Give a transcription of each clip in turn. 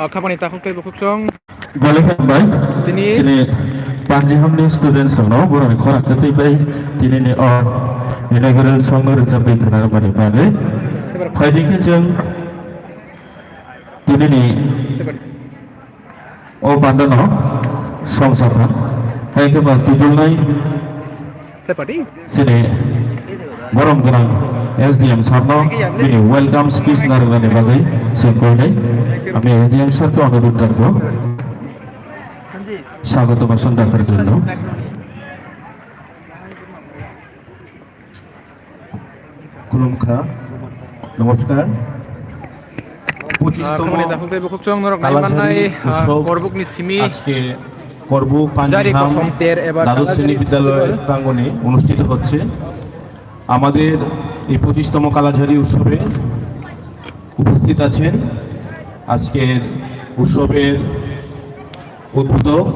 Kapan ita kok buksong boleh kan baik sini panjang nih student sono bukan korak ketibai ini nih inaugural song reserve tenar bari bari fighting keceng ini nih pandono song sarang hai ke bang tujul nai sini borong gerang SDM sarno ini welcome speech nargane bagai sekoi আমি SDM স্যারকে অনুরোধ করব স্বাগত ভাষণ রাখার জন্য। খুলুমখা নমস্কার। আজকে করবুক পাঞ্জিহাম দ্বাদশ শ্রেণী বিদ্যালয় প্রাঙ্গণে অনুষ্ঠিত হচ্ছে আমাদের এই 25তম কালাঝারি উৎসবে উপস্থিত আছেন আজকের উৎসবের উদ্বোধক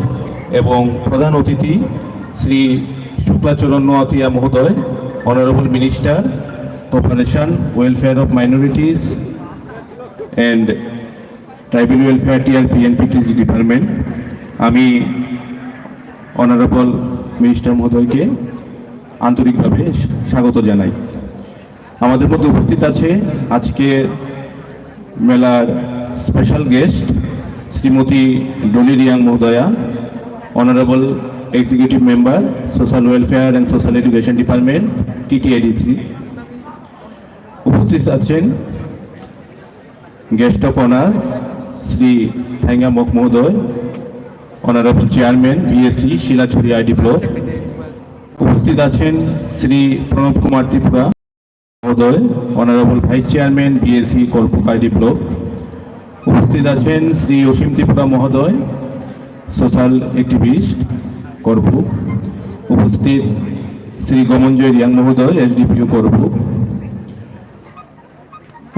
এবং প্রধান অতিথি শ্রী শুক্লাচরণ নোয়াতিয়া মহোদয়, honourable minister cooperation welfare of minorities and tribal welfare TRP NPTG department. আমি অনারেবল মিনিস্টার মহোদয়কে আন্তরিকভাবে স্বাগত জানাই। আমাদের মধ্যে উপস্থিত আছে আজকে মেলার স্পেশাল গেস্ট শ্রীমতী ডলি রিয়াং মহোদয়া, honourable executive member social welfare and social education department TTIDC. উপস্থিত আছেন guest of honour Shri Thainga Mog মহোদয়, honourable chairman BSC Silachari ID block. উপস্থিত আছেন শ্রী প্রণব কুমার ত্রিপুরা মহোদয়, অনারেবল ভাইস চেয়ারম্যান বিএসসি কল্পক আইডি ব্লক। উপস্থিত আছেন শ্রী অসীম ত্রিপুরা মহোদয়, সোশ্যাল অ্যাক্টিভিস্ট করবুক। উপস্থিত শ্রী গমনজয় রিয়াং মহোদয়, এসডিপিও করবুক।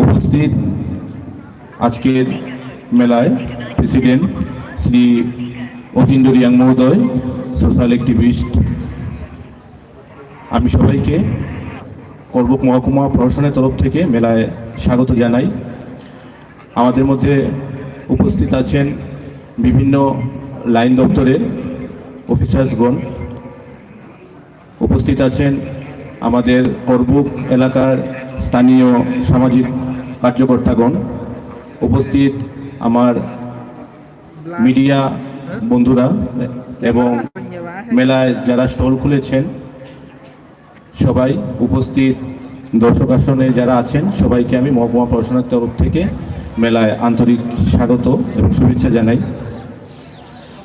উপস্থিত আজকের মেলায় প্রেসিডেন্ট শ্রী অতীন্দ্র রিয়াং মহোদয়, সোশ্যাল অ্যাক্টিভিস্ট। আমি সবাইকে করবুক মহকুমা প্রশাসনের তরফ থেকে মেলায় স্বাগত জানাই। আমাদের মধ্যে উপস্থিত আছেন বিভিন্ন লাইন দপ্তরের অফিসার্সগণ। উপস্থিত আছেন আমাদের করবুক এলাকার স্থানীয় সামাজিক কার্যকর্তাগণ। উপস্থিত আমার মিডিয়া বন্ধুরা এবং মেলায় যারা স্টল খুলেছেন সবাই, উপস্থিত দর্শক আসনে যারা আছেন সবাইকে আমি মহকুমা প্রশাসনের তরফ থেকে মেলায় আন্তরিক স্বাগত এবং শুভেচ্ছা জানাই।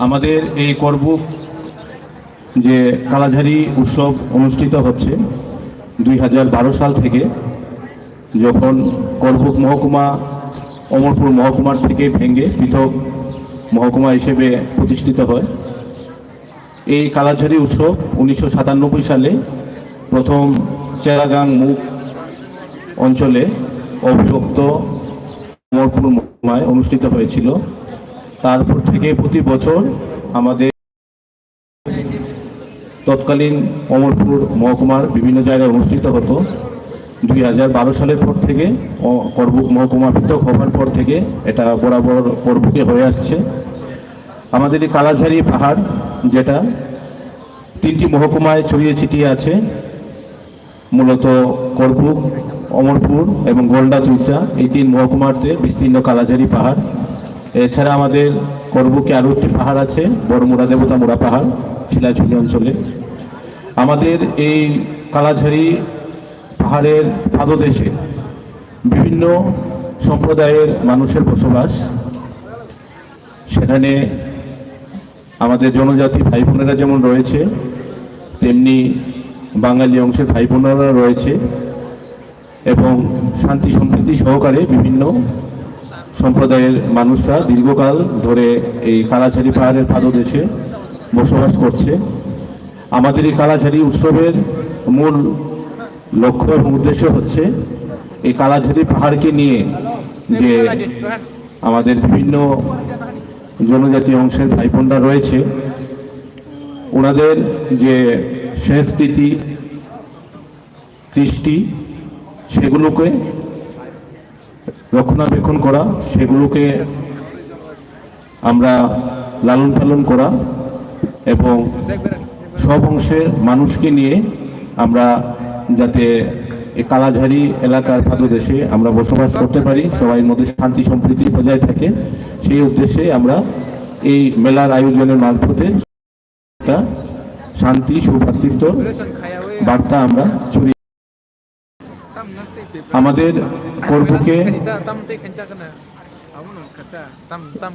আমাদের এই করবুক যে কালাঝারি উৎসব অনুষ্ঠিত হচ্ছে 2012 সাল থেকে, যখন করবুক মহকুমা অমরপুর মহকুমার থেকে ভেঙে পৃথক মহকুমা হিসেবে প্রতিষ্ঠিত হয়। এই কালাঝারি উৎসব 1997 সালে প্রথম চেরাগাং মুখ অঞ্চলে অবিভক্ত অমরপুর মহকুমায় অনুষ্ঠিত হয়েছিল। তারপর থেকে প্রতি বছর আমাদের তৎকালীন অমরপুর মহকুমার বিভিন্ন জায়গায় অনুষ্ঠিত হতো। 2012 সালের পর থেকে করবুক মহকুমা পৃথক হওয়ার পর থেকে এটা বরাবর করবুকে হয়ে আসছে। আমাদের এই কালাঝারি পাহাড় যেটা 3টি মহকুমায় ছড়িয়ে ছিটিয়ে আছে, মূলত করবুক, অমরপুর এবং গোল্ডা তুইসা, এই 3 মহকুমাতে বিস্তীর্ণ কালাঝারি পাহাড়। এছাড়া আমাদের করবুকে আরও একটি পাহাড় আছে, বড়মুড়া দেবতা মুড়া পাহাড়, শিলাছড়ি অঞ্চলে। আমাদের এই কালাঝারি পাহাড়ের পাদদেশে বিভিন্ন সম্প্রদায়ের মানুষের বসবাস। সেখানে আমাদের জনজাতি ভাই বোনেরা যেমন রয়েছে, তেমনি বাঙালি অংশের ভাই বোনেরা রয়েছে এবং শান্তি সম্প্রীতি সহকারে বিভিন্ন সম্প্রদায়ের মানুষরা দীর্ঘকাল ধরে এই কালাঝারি পাহাড়ের পাদদেশে বসবাস করছে। আমাদের এই কালাঝারি উৎসবের মূল লক্ষ্য এবং উদ্দেশ্য হচ্ছে এই কালাঝারি পাহাড়কে নিয়ে যে আমাদের বিভিন্ন জনজাতি অংশের ভাই বোনরা রয়েছে, ওনাদের যে সংস্কৃতি কৃষ্টি সেগুলোকে রক্ষণাবেক্ষণ করা, সেগুলোকে আমরা লালন পালন করা এবং সব অংশের মানুষকে নিয়ে আমরা যাতে এই কালাঝারি এলাকার পাদদেশে আমরা বসবাস করতে পারি, সবাই মধ্যে শান্তি সম্প্রীতি বজায় থাকে, সেই উদ্দেশ্যে আমরা এই মেলার আয়োজনের মারফতে একটা শান্তি সৌভ্রাতৃত্ব বার্তা আমরা ছড়িয়ে আমাদের করবুকে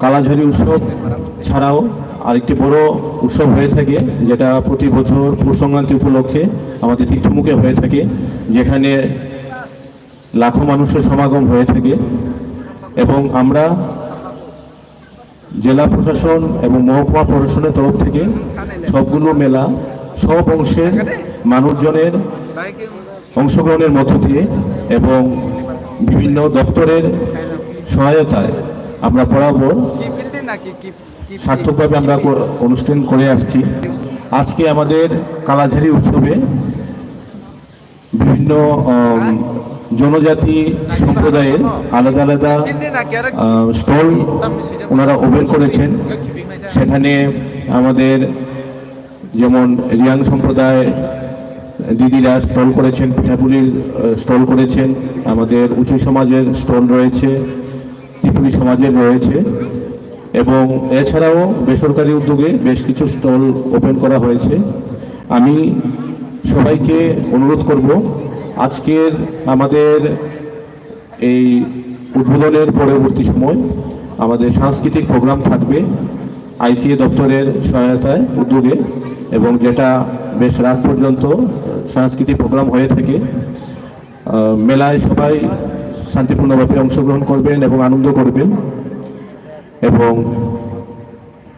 কালাঝারি উৎসব ছাড়াও আরেকটি বড় উৎসব হয়ে থাকে, যেটা প্রতি বছর পৌষ সংক্রান্তি উপলক্ষে আমাদের তীর্থমুখে হয়ে থাকে, যেখানে লাখো মানুষের সমাগম হয়ে থাকে। এবং আমরা জেলা প্রশাসন এবং মহকুমা প্রশাসনের তরফ থেকে সবগুলো মেলা সব অংশের মানুষজনের অংশগ্রহণের মধ্য দিয়ে এবং বিভিন্ন দপ্তরের সহায়তায় আমরা বরাবর সার্থকভাবে আমরা অনুষ্ঠান করে আসছি। আজকে আমাদের কালাঝারি উৎসবে বিভিন্ন জনজাতি সম্প্রদায়ের আলাদা আলাদা স্টল ওনারা ওপেন করেছেন। সেখানে আমাদের যেমন রিয়াং সম্প্রদায় দিদিরা স্টল করেছেন, পিঠাপুলির স্টল করেছেন, আমাদের উঁচু সমাজের স্টল রয়েছে, ত্রিপুরী সমাজের রয়েছে এবং এছাড়াও বেসরকারি উদ্যোগে বেশ কিছু স্টল ওপেন করা হয়েছে। আমি সবাইকে অনুরোধ করব, আজকের আমাদের এই উদ্বোধনের পরবর্তী সময় আমাদের সাংস্কৃতিক প্রোগ্রাম থাকবে আইসিএ দপ্তরের সহায়তায় উদ্যোগে, এবং যেটা বেশ রাত পর্যন্ত সাংস্কৃতিক প্রোগ্রাম হয়ে থাকে। মেলায় সবাই শান্তিপূর্ণভাবে অংশগ্রহণ করবেন এবং আনন্দ করবেন, এবং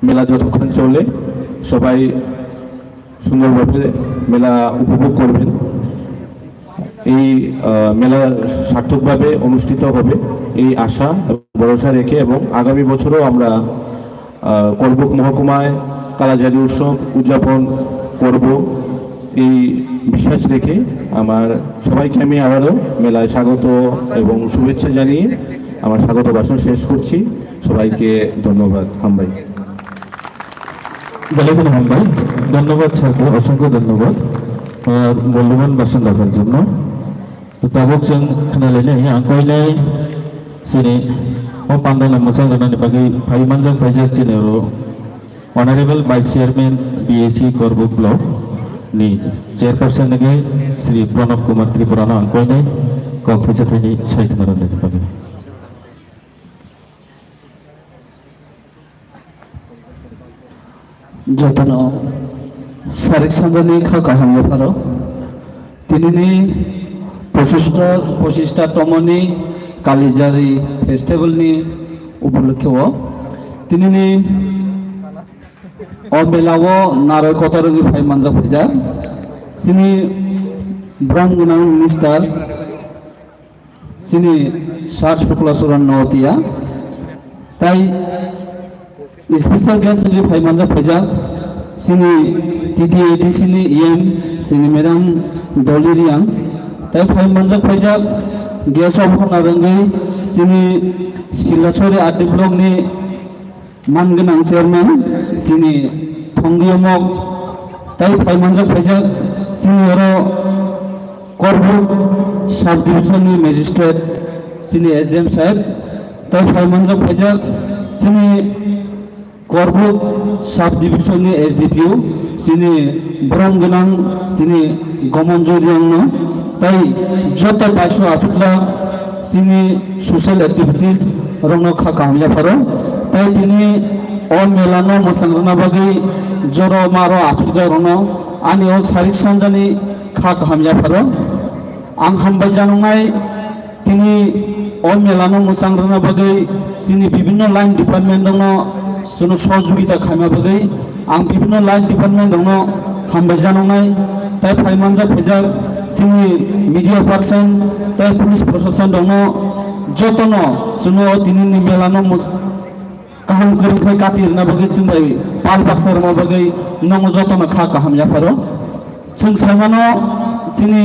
মেলা যতক্ষণ চলে সবাই সুন্দরভাবে মেলা উপভোগ করবেন। এই মেলা সার্থকভাবে অনুষ্ঠিত হবে এই আশা ভরসা রেখে, এবং আগামী বছরও আমরা করবুক মহকুমায় কালাঝারি উৎসব উদযাপন করব এই বিশ্বাস রেখে আমার সবাইকে আমি আবারও মেলায় স্বাগত এবং শুভেচ্ছা জানিয়ে আমার স্বাগত ভাষণ শেষ করছি। সবাইকে ধন্যবাদ। হামবাই বেলাগুলো হামবাই, ধন্যবাদ স্যারকে, অসংখ্য ধন্যবাদ মূল্যবান ভাষণ রাখার জন্য। তো tabuk जों खोनालायनाय आंखौलाय sini pandana mosa ganani bagi Paimanjang Pajak Cinero Honorable Vice Chairman BAC Korbuk Block ni Chairperson lagi Sri Pranab Kumar Tripurana angkoinai kok pejatani saitnaran dari bagi যতনো সারিক সন্ধানী খাকাহাম ব্যাপারও তিনি পঁচিশতমনি কালিজারি ফেস্টিভ্যালনি উপলক্ষেও তিনি অবেলাও নারয় কতরঙ্গি ফাই মানজা ফেজা সিনি ব্রহ্মগুণাং মিনিস্টার সিনি সার শুক্লা সুরান্নতিয়া তাই स्पेशल गेस्ट नि phi मानजा Faiza सिनि टीटीएटी सिनि M सिनि madam डलिरियां ताइ फाइ मानजा फैजा गेस्ट अफ होनारंगै सिनि सिलासरी आर्ट ब्लक नि मानगोनां चेयरमैन सिनि थंगियमक ताइ फाइ मानजा फैजा सिनि आरो करबुक सब डिविजन नि मेजिस्ट्रेट सिनि एसडीएम साहेब ताइ फाइ मानजा फैजा सिनि Korbuk Sub Division ni SDPU sini Bronggenang sini Gomonjoriangno tai joto paisho asukja sini social activities rongno kha kamya paro tai tini o melano mosangrana bagi joro maro asukja rongno ani o sarik sanjani kha kamya paro ang hamba janungai tini o melano mosangrana bagi sini bibinno line department rongno सुनो सहयोगिता खामा बगै आं विभिन्न line department दङ हामबाय जानांनाय ताइ phi मानजा Faiza सिनि media person ताइ पुलिस प्रशासन दङ जतन सुनो दिननि मेलानो काहम गरिखाय कातिरना बगै जोंबाय पाल बाक्सारमा बगै नङ जतन खा काहाम जाफारो जों सामानो सिनि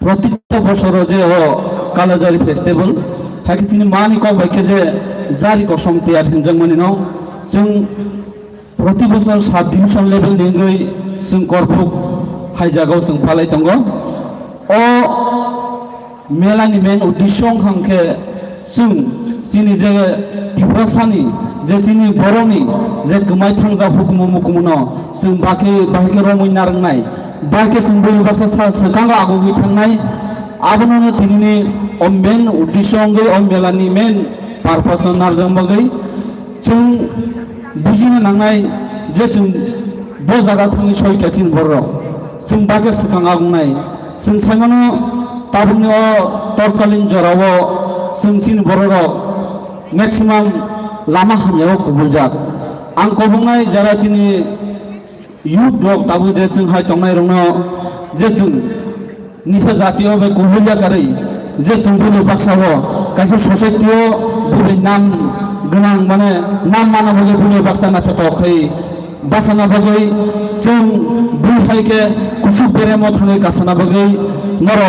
प्रत्येक बছर जे कालाजारी फेस्टिवल थाखि सिनि मानि को बाइके जे जारि को समति आर हिंजों मानि न जों प्रति बছर साब डिविजन लेभेल निगै जों करफुक हाइजागाव जों फालाय दंगो अ मेलानि मेन उद्देश्य खांखे जों सिनि जे दिफ्रासानि जे सिनि बर'नि जे गोमाय थांजा हुकुम मुकुमनो जों बाके रमैना रोंनाय बाके जों बै बासा सोखांगा आगुगै थांनाय आबोनो दिनैनि अ मेन उद्देश्य अ मेलानि मेन पारपस नारजों बागै जों बुजिनो नांनाय जे जों बे जायगा थांनि सयखासिन बर' जों बाके सोखांगा बुंनाय जों साइमानो ताबुनि अ तरकालीन जराव जों सिन बर' मैक्सिमाम लामा हामियाव गुबुलजाक आं कबंनाय जारा सिनि युथ दग ताबु जे जों हाय तंनाय रंनो जे जों निसा जातीय बे गुबुलजा करै जे जों बुलु बाक्सावो कासे सोसाइटियो बुलु नाम गोनां माने नाम माना बगे बुलु बाक्सा ना थतखै बासना बगै जों बुहायके कुसुब बेरेमो थाङै गासना बगै नर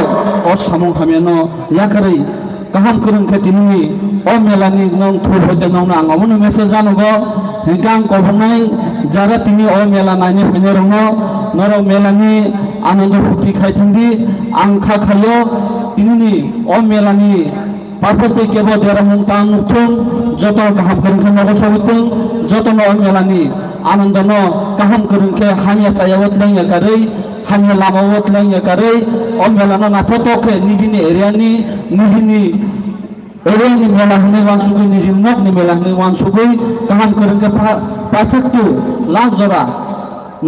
अ सामं हामियानो याकरै गाहाम खोरोंखे दिनैनि अ मेलानि नों थुर होदे नंना आंगावनो मेसेज जानोबो हेंका आं कबंनाय जारा तिनि अ मेला नायनो फैनो रंनो नर मेलानि आनंद फुर्ति खायथंदि आं खाखायो दिनैनि अ मेलानि पारपस पे केबो देरामुं तां नुथुं जत गाहाम खोरोंखे नगो सगुतुं जतनो अ मेलानि आनंदनो गाहाम खोरोंखे हामिया सायावत लैया कारै हामिया लामावत लैया कारै अ मेलानो नाथतके निजिनि एरियानि निजिनि एरियानि मेला होने वान सुगै निजिनि नकनि मेला होने वान सुगै गाहाम खोरोंखे पाथकतु लास्ट जरा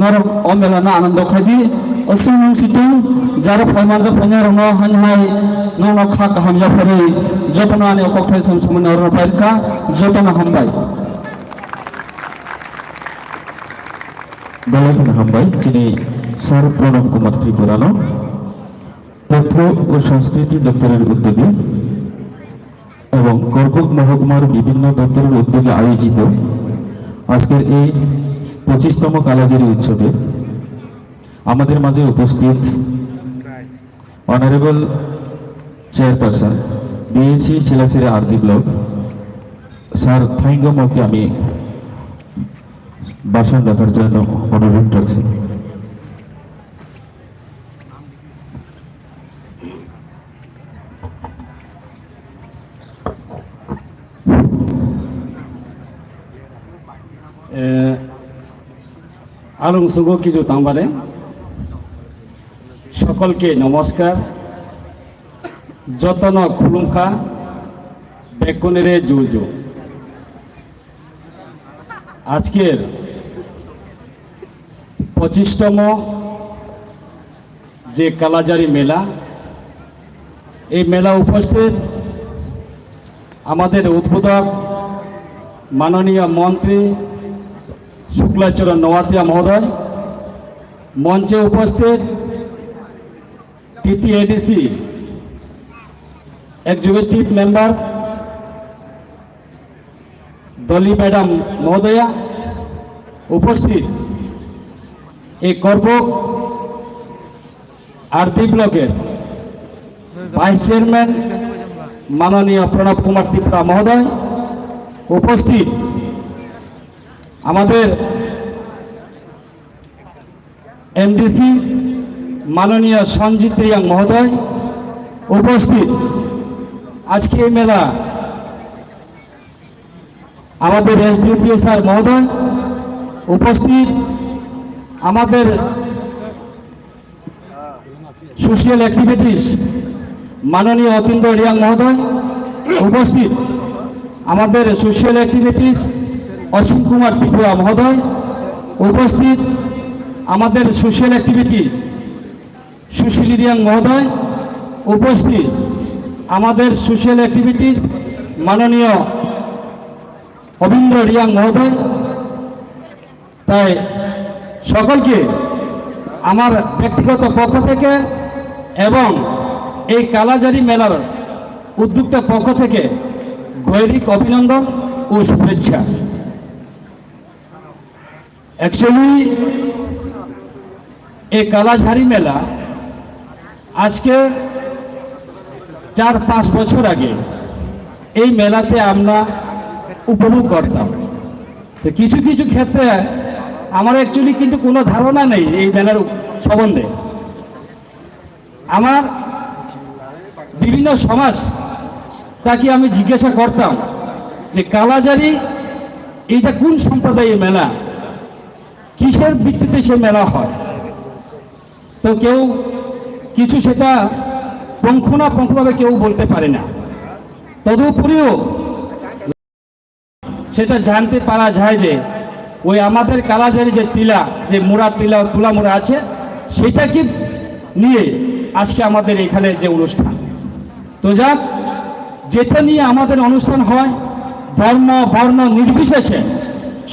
नर अ मेलानो आनंद खायदि असुं नंसितुं जारा फैमानजा फैना रंनो हानहाय नंनो खा गाहाम जाफारै जतनो आनि अकथाय समसमनो रनो फायरका जतनो हामबाय बेलाखौनो हामबाय दिनै सार प्रणब कुमार त्रिपुरानो তথ্য ও সংস্কৃতি দপ্তরের উদ্যোগে এবং করকুক মহকুমার বিভিন্ন দপ্তরের উদ্যোগে আয়োজিত আজকের এই 25তম কালাজারি উৎসবে আমাদের মাঝে উপস্থিত অনারেবল চেয়ারপারসন বিএসি শিলাসিরা আরদি ব্লক স্যার থাইঙ্গমকে আমি ভাষণ রাখার জন্য অনুরোধ রাখছি। आलुं सुगो किजु तांबारे सकल के नमस्कार जतन खुलुमखा बेकुनेरे जुजु आजकेर 25तम जे कालाजारी मेला এই মেলা উপস্থিত আমাদের উদ্বোধক মাননীয় মন্ত্রী শুক্লাচরণ নওয়াতিয়া মহোদয় মঞ্চে উপস্থিত তৃতীয় এডিসি এক্সিকিউটিভ মেম্বার দলি ম্যাডাম মহোদয়া উপস্থিত এই করবুক আরতি ব্লকের ভাইস চেয়ারম্যান মাননীয় প্রণব কুমার ত্রিপুরা মহোদয় উপস্থিত আমাদের এমডিসি মাননীয় সঞ্জিত রিয়াং মহোদয় উপস্থিত আজকে এই মেলা আমাদের এসডিপিও স্যার মহোদয় উপস্থিত আমাদের সোশ্যাল অ্যাক্টিভিটিস মাননীয় অতীন্দ্র রিয়াং মহোদয় উপস্থিত আমাদের সোশ্যাল অ্যাক্টিভিটিস অসীম কুমার ত্রিপুরা মহোদয় উপস্থিত আমাদের সোশ্যাল অ্যাক্টিভিটিস সুশীল রিয়াং মহোদয় উপস্থিত আমাদের সোশ্যাল অ্যাক্টিভিটিস মাননীয় অবিন্দ্র রিয়াং মহোদয় তাই সকলকে আমার ব্যক্তিগত পক্ষ থেকে এবং এই কালাজারি মেলার উদ্যোক্তা পক্ষ থেকে গৈরিক অভিনন্দন ও শুভেচ্ছা। অ্যাকচুয়ালি এই কালাঝারি মেলা আজকে 4-5 বছর আগে এই মেলাতে আমরা উপভোগ করতাম। তো কিছু কিছু ক্ষেত্রে আমার অ্যাকচুয়ালি কিন্তু কোনো ধারণা নেই এই মেলার সম্বন্ধে। আমার বিভিন্ন সমাজ তাকে আমি জিজ্ঞাসা করতাম যে কালাজারি এইটা কোন সম্প্রদায়ের মেলা, কিসের ভিত্তিতে সে মেলা হয়। তো কেউ কিছু সেটা পুঙ্খানুপুঙ্খভাবে কেউ বলতে পারে না। তদুপরিও সেটা জানতে পারা যায় যে ওই আমাদের কালাজারি যে তিলা, যে মোড়া তিলা তুলা মোড়া আছে, সেটাকে নিয়ে আজকে আমাদের এখানে যে অনুষ্ঠান। তো যাক, যেটা নিয়ে আমাদের অনুষ্ঠান হয় ধর্ম বর্ণ নির্বিশেষে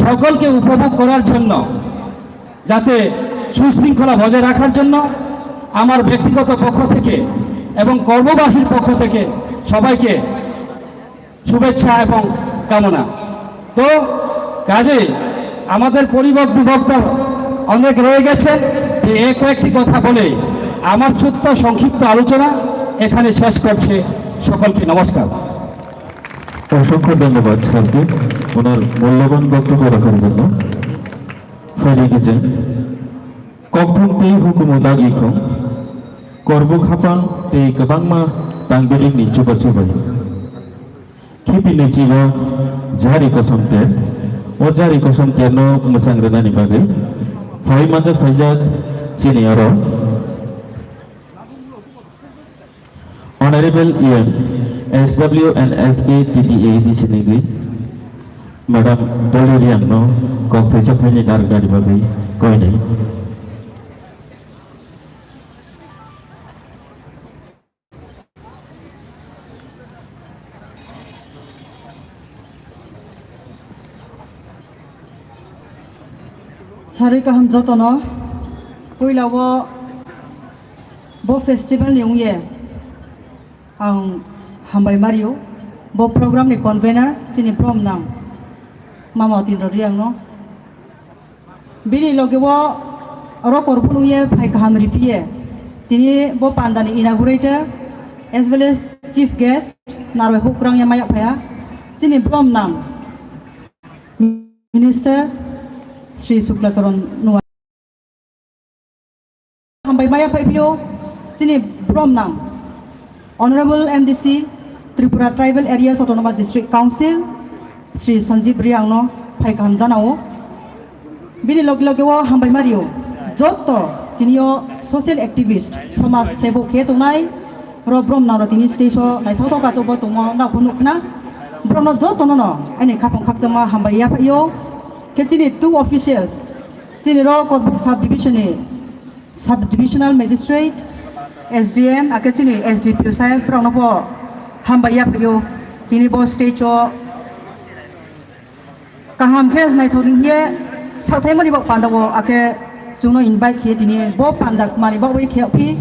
সকলকে উপভোগ করার জন্য, যাতে সুশৃঙ্খলা বজায় রাখার জন্য আমার ব্যক্তিগত পক্ষ থেকে এবং কর্মবাসীর পক্ষ থেকে সবাইকে শুভেচ্ছা এবং কামনা। তো কাজে আমাদের পরিবর্ত বক্তা অনেক রয়ে গেছেন, এই কয়েকটি কথা বলে আমার ছোট্ট সংক্ষিপ্ত আলোচনা এখানে শেষ করছে। সকলকে নমস্কার। অসংখ্য ধন্যবাদ স্যারকে ওনার মূল্যবান বক্তব্য রাখার জন্য। ফেলে গেছে কখন তেই হুকুম দাগিখং করব খাপাং তে গোबांमा दांगबिरिं नि जुबाजुबाय खेपिनि जिबा जारि कसमते ओ जारि कसमते नो मोसांग्रोनानि बागै फाइ मानजा फाइजाक senior Honorable EM SW and SA TTA Dichinigri Madam Doliriano Kongfesa Peni Nargani Bagai Koine Sari kaham jotono koilawo bo festival ni ungye ang hambai mario bo program ni convener chini prom nang mama tin riang no bini loge wo ro korpun ungye phai kaham ripie tini bo pandani inaugurator as well as chief guest narwe hukrang ya mayak phaya chini prom nang minister Sri Suklacharan Nuwa Hambai Maya Paipio Sini Brom Nang Honorable MDC Tripura Tribal Areas Autonomous District Council Sri Sanjeev Riangno Pai Kamjanao Bini Logilogewo Hambai Mario Joto Tinio Social Activist Somas Sebo Ketunai Ro Brom Nang Rotini Station Naitoto Kacobo Tumo Na Punukna Brono Joto Nono Ani Kapong Kapjama Hambai Yapayo Kecini two officials, Cini Ro Korbuk Subdivisional Magistrate, SDM, Akecini SDP saya Pranopo Hambaya Payo, Kini Bo Stage Kaham Kes Naitoring here, South Hamani Bok Pandawo, Ake Juno invite here, Tini Bo Pandak Mani Bok Wake Happy,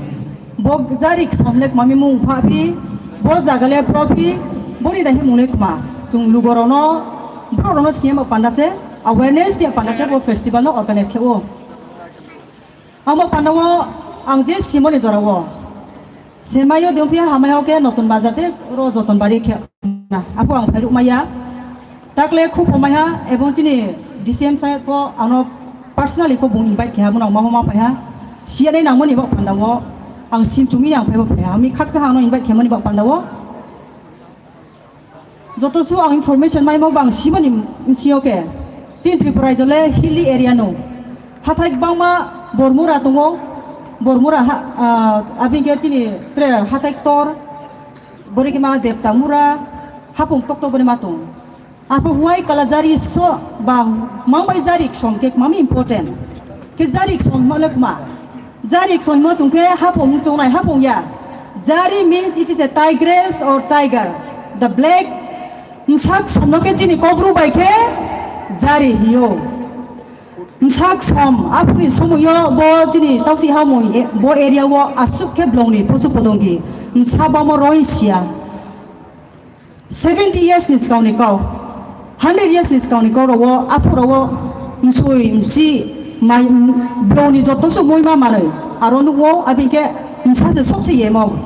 Bo Zarik Somlek Mami Mung Papi, Bo Zagale Propi, Bori Dahimunekma, Tung Lugorono, Brono Siam of Pandase. Awareness dia pandase bo festival no organize kewo. Amo pandawo angje simoni jorawo. Semayo dempia hamayo ke notun bazar te ro joton bari ke na. Apo ang pharu maya. Takle khub maya ebong chini DCM sai po ano personally po bung invite ke hamon ma ma phaya. Siane namoni bo pandawo ang sim chumi ang phaya phaya. Ami khaksa hano invite ke moni bo pandawo. Joto su ang information mai mo bang simoni siyoke. Chin Tripura jole hilly area no hathai bangma bormura tungo bormura abin ke chini tre hathai tor borikima deptamura hapung tokto bone matung apo huai kalajari so bang mamai jarik somke mami important ke jarik som malakma jarik som ma tungke hapung chongnai hapung ya jari means it is a tigress or tiger the black msak somnoke chini kobru baike Jari hiyo Nsak som apni somuyo bo jini tausi hamoi bo area wo asuk ke blongni posu podongi nsaba mo roisia 70 years nis kauni kau 100 years nis kauni kau wo apuro wo nsui msi mai blongni joto so moi ma manoi aronu wo abike nsase sopse yemo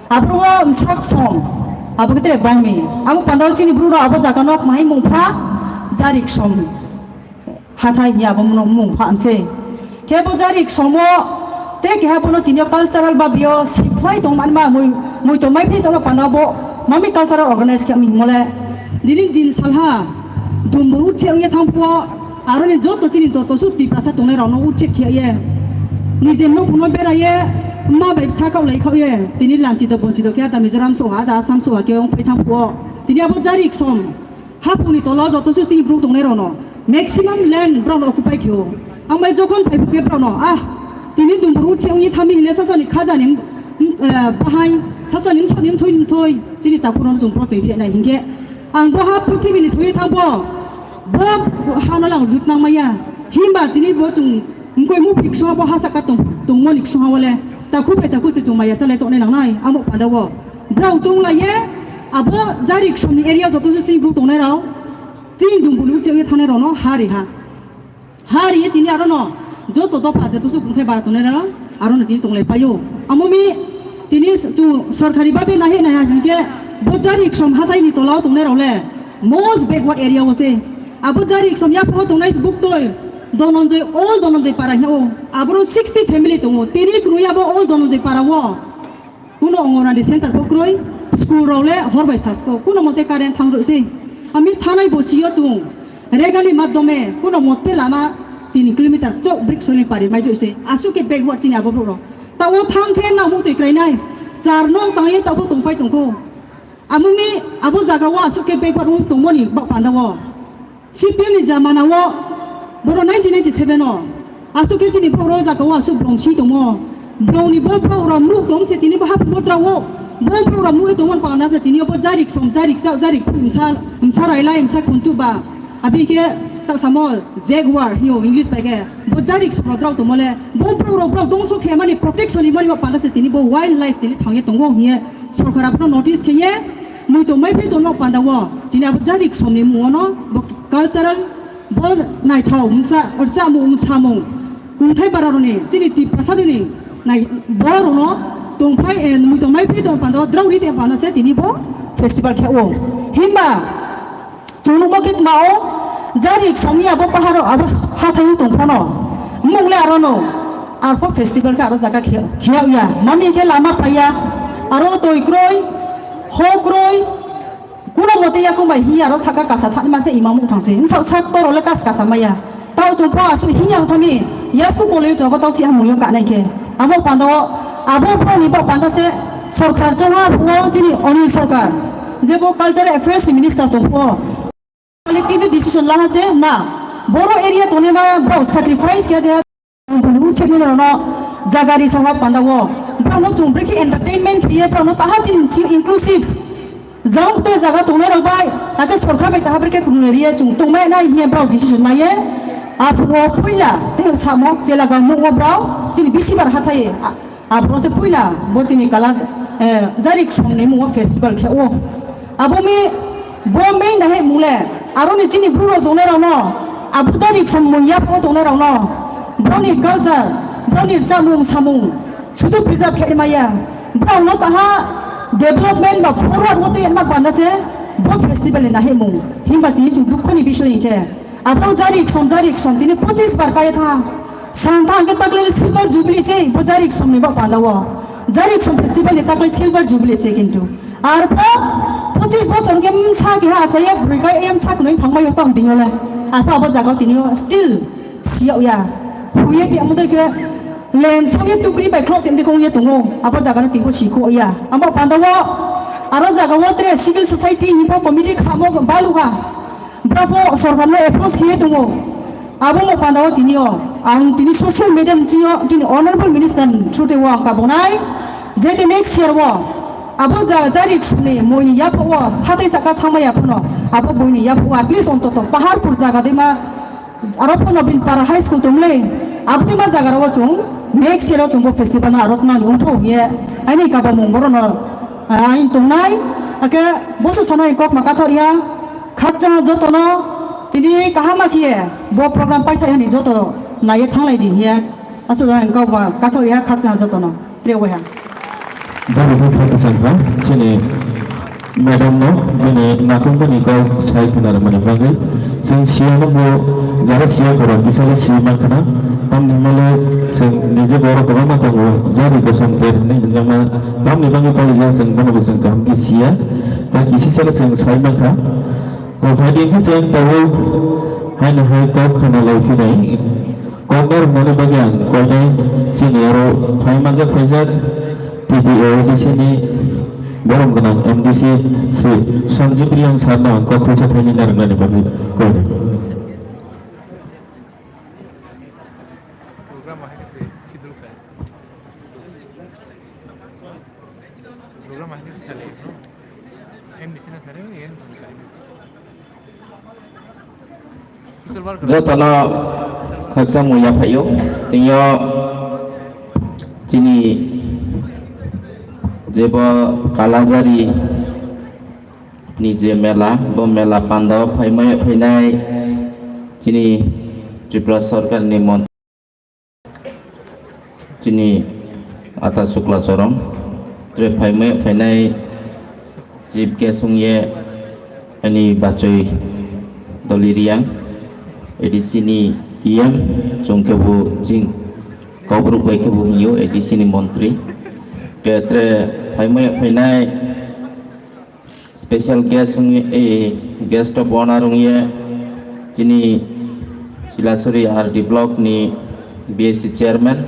apuro wo nsak som abo ketere bangmi amo pandao chini bruro abo jaganok mai mungpha jarik som hathai ni abo mungpha amse kebo jarik somo te ke habono tinio cultural ba bio siplai tong man ma mui to mai phi to pandabo mami cultural organize ke mi mole din salha dumbu che ye thampo aro ni joto chini to su ti prasa tone rono uche khia ye ni je no puno bera ye ma bai sa kau lai khau ye tini lanchi to bonchi to kya ta mizoram so ha da sam so ha ke ong phai thampo tini abo jarik som ha puni to lo joto su chini bru tone rono maximum land brown occupy khio amai jokhon phai phuke brono tini dumbu che ong ye thami hile sa sa ni khaja nim bahai sa sa nim chonim thoi chini ta puron jung pro te phi nai hingge ang bo ha prithibi ni thoi thampo bo hano lang rut nang maya himba tini bo tung ngkoi mu phik so bo ha saka tung mo nik so wale ta khu pe ta khu chung maya chale to ne nang nai amo pada wo brau chung la ye abo jarik som ni area joto chu chi bru tong ne rao tin dung bulu che ye thane ro no hari tini aro no joto to pa to su bung the ba to ne ra aro na tin tong le payo amo mi tini tu sarkari ba be nahi na ha ji ke bo jarik som ha thai ni to lao tong ne ro le most backward area wase abo jarik som ya po tong nai book toy dononjoi all dononjoi para hyo abro 60 family tongo tiri kruya bo all dononjoi para wo kuno ongorani center ko kroi school role horbai sasko kuno mote karen thangro je ami thanai bosiyo chung regali madome kuno mote lama 3 kilometer chok brick soli pari mai joise asuke backward chini abo bro tawo thang the na mu te krai nai char nong tangai tawo tongpai tongko amumi abo jaga wa asuke backward tongmoni ba pandawo CPM ni zamana wo boro 1997 no asuke chini bro jaga wa su blongsi tomo blongni bo program mu tom se tini ba hap motra wo bo program mu tomon pangna se tini bo jarik imsa railai imsa kuntu ba abi ke ta samol jaguar hiyo english ba ke bo jarik prodrau tomole bo program bro dongso ke mani protection ni mani ba pangna se tini bo wildlife tini thangye tongo hiye sorkar apno notice ke ye mui to mai phi to no pandawo tini ab jarik somni mu no cultural bo nai thau msa orcha mu msa mu kunthai bararoni chini ti prasadini nai boro no tongphai en mui to mai phi to pando drauri te panda se tini bo festival kheo himba chunu mo kit mao jarik somni abo paharo abo hathai tongphano mungle arono arpo festival ka aro jaga kheo ya mami ke lama paya aro toi kroi ho kroi kuno mote ya kumbai hi aro thaka kasa thani mase imamu thangse sa sak to role kas kasa maya tau chompo asu hi yang thami ya su kole joba tau si amuyo ka nai ke abo pando abo pro ni bo panda se sarkar jowa bo jini onil sarkar je bo culture affairs minister to po collective decision la je na boro area tone ma bro sacrifice ke je bulu chekni no jagari saha panda wo bro no chumbre ki entertainment kriye bro no taha jin inclusive jang te jaga tone ro bai ate sarkar bai taha breke kuneriya chung tome na hi bro decision na ye apro puila te samok jela ga mo bro jini bisi bar hathai apro se puila bo jini kala jarik somne mo festival kheo abomi bombe na he mule aro ni jini bro tone ro no abu jarik som mo ya po tone ro no broni culture broni jamung samung sudu preserve khe maya bro no taha development ba forward wote en ma bana se bo festival na he mo himba ji ju dukhoni bishoy ke abo jarik som tini 25 bar kaya tha santa ke takle silver jubilee se bo jarik som ni ba pandawo jarik som festival ni takle silver jubilee se kintu ar po 25 bosor ke sa ke ha chaye brika em sak noi phangmai tong dingole apa abo jaga tini still siau ya huye ti amudai ke len sange tukri bai khlok tem de kong ye tungo abo jaga na tingko sikho ya amo pandawo aro jaga wo tre civil society ni po committee khamo baluha bravo sarkar no approach kiye tungo abo mo pandawo tinio ang tini social media jio tini honorable minister chute wa ka bonai je the next year wo abo jarik sune moini ya po hatai saka thamaya phono abo boini ya po at least onto paharpur jaga de ma aro phono bin para high school tumle abni ma jaga ro chung next year chung festival na arot na ni untho ye ani ka ba mong boro no ain tungnai ake bosu sanai kok maka thoria khacha jotono tini kahama kiye bo program pai thai ni joto na ye thanglai di ye asu ran ka ba ka thoria khacha jotono trewe ha Baru kita sampai sini Madam no ini nakung pun ikau saya benar mana bagi sing siapa bo jara siapa orang bisa siapa kena tam ni malah sing nije orang kena mata bo jari bersam ter ni jangan tam ni bagi kalau jara sing mana bersam kam kisia dan kisi salah sing saya maka kalau hari ini sing tahu hanya kau kena lagi ni kau ber mana bagi ang kau ni sini aro saya macam kerja TDO di sini Borong kenang MDC Sri Sanjib Riyang Sarna kau kerja training dari mana bagi kau ni? Program akhirnya sidul kan. Program akhirnya kali, no? MDC na sari ni yang kali. Sidul bar. Jotana khaksa muya phayo tinyo chini jebo kalajari ni je mela bo mela pando phaimai phainai chini Tripura Sarkar ni mont chini ata sukla chorom tre phaimai phainai chief ke sungye ani bachoi doliriang edisini IM chongkebu jing kaubruk baikebu hiyo edisini montri ketre phainai special guest guest of honor ye chini Silasuri RD block ni BSC chairman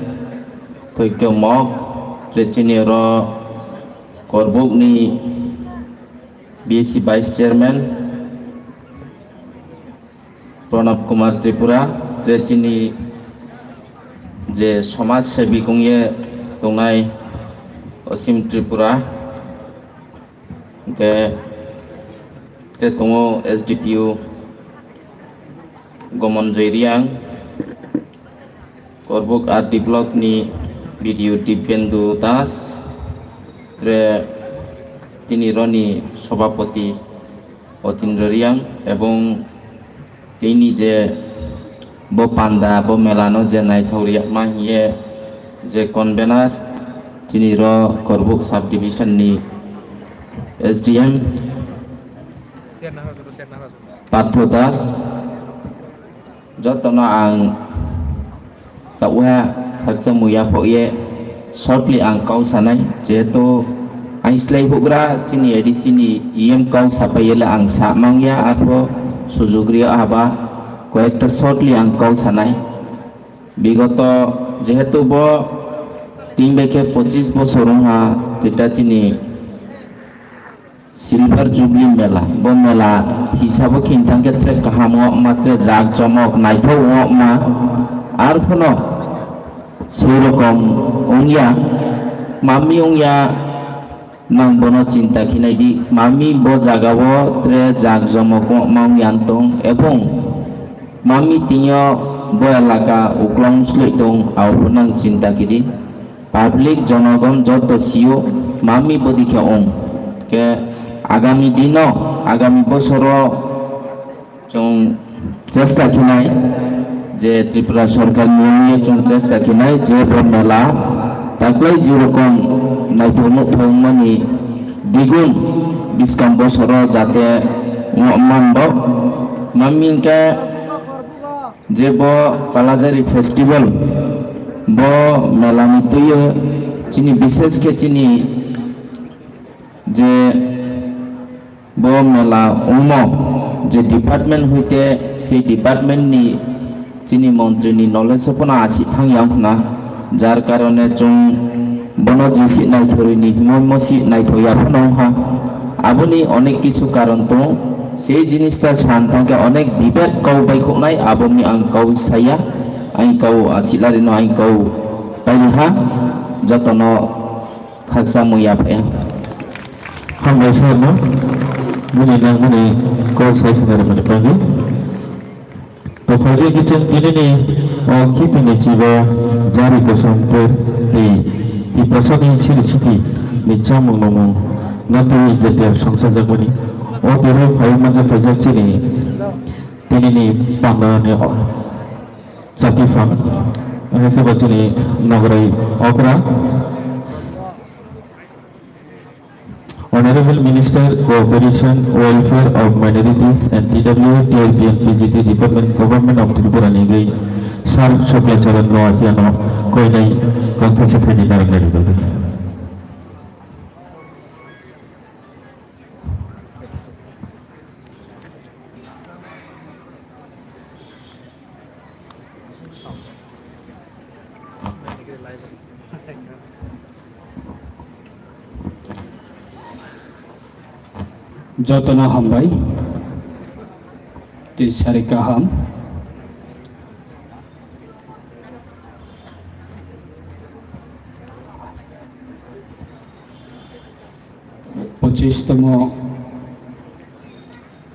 koikyo mok chini ro korbuk ni BSC vice chairman Pranab Kumar Tripura chini je samaj sebi kungye tongnai Osim Tripura ke tongo SDPU Gomon Jairiang Korbuk RD block ni BDU Dibyendu Das তিনি রনি সভাপতি অতীন্দ্র রিয়াং এবং তিনি যে বো পান্দা বো মেলানো যে নাইথৌরিয়া মাহিয়ে যে কনভেনার তিনি র করবুক সাব ডিভিশননি SDM পার্থ দাস যতন আং চাউহা খাকসা মুয়া ফয়ে shortly ang kau sanai jeto ang slay hugra chini edisini IM kau sapayela ang samangya atho sujugriya aba koyekta shortly ang kau sanai bigoto jehetu bo timbeke 25 বছর ha যেটা chini silver jubilee mela bo mela hisabo khintang ketre kahamo matre jag jomok naitho ma ar phono serokom ongya mami ongya nang bono cinta kinai di mami bo jagao tre jag jomok maungyantong ebong mami tinyo bo elaka uklong sluitong au nang cinta kidi public জনগণ যত CO মামি বদিকে ong ke আগামী দিন আগামী বছর চং চেষ্টা কিনাই যে ত্রিপুরা সরকার নিয়মিত চং চেষ্টা কিনাই যে মেলা তাকলাই যেরকম নাইথৌনো থৌমানি দ্বিগুণ 20 বছর যাতে মানব মামিনকে যে ব কালাজারি ফেস্টিভ্যাল ব মেলানি তুইও চিনি বিশেষ কে চিনি যে ব মেলা উম যে ডিপার্টমেন্ট হইতে সেই ডিপার্টমেন্ট নি চিনি মন্ত্রী নি নলেজ পনা আসি থাঙ্গিয়াং না যার কারণে চং বন জিসি নাইথরি নি হিমমসি নাইথয়া ফনহা আবনি অনেক কিছু কারণ তো সেই জিনিসটা শান্তাকে অনেক বিবেক কও বাইখনাই আবনি আং কও সাইয়া আই কও আসিলারি ন আই কও পাইহা যতন খাকসা মুয়া পায়া Hambai sarno muni nang muni kau sai thangare mani pagi to phage kitchen tinini kipini chiba jari ko sampe ti pasani siri siti ni chamung mamung natu jeter sangsa jagoni o tero phai manja phajak chini tinini pangane chati phang ke bachini nagrai okra Honorable Minister, Cooperation, Welfare of Minorities and TWA TRP and PGT Department Government of Tripura Nigi Sar Soplacharan no Akiano Koinai Konfesi Fedi Narangari Babi. Jotona hambai ti sarika ham পঁচিশতম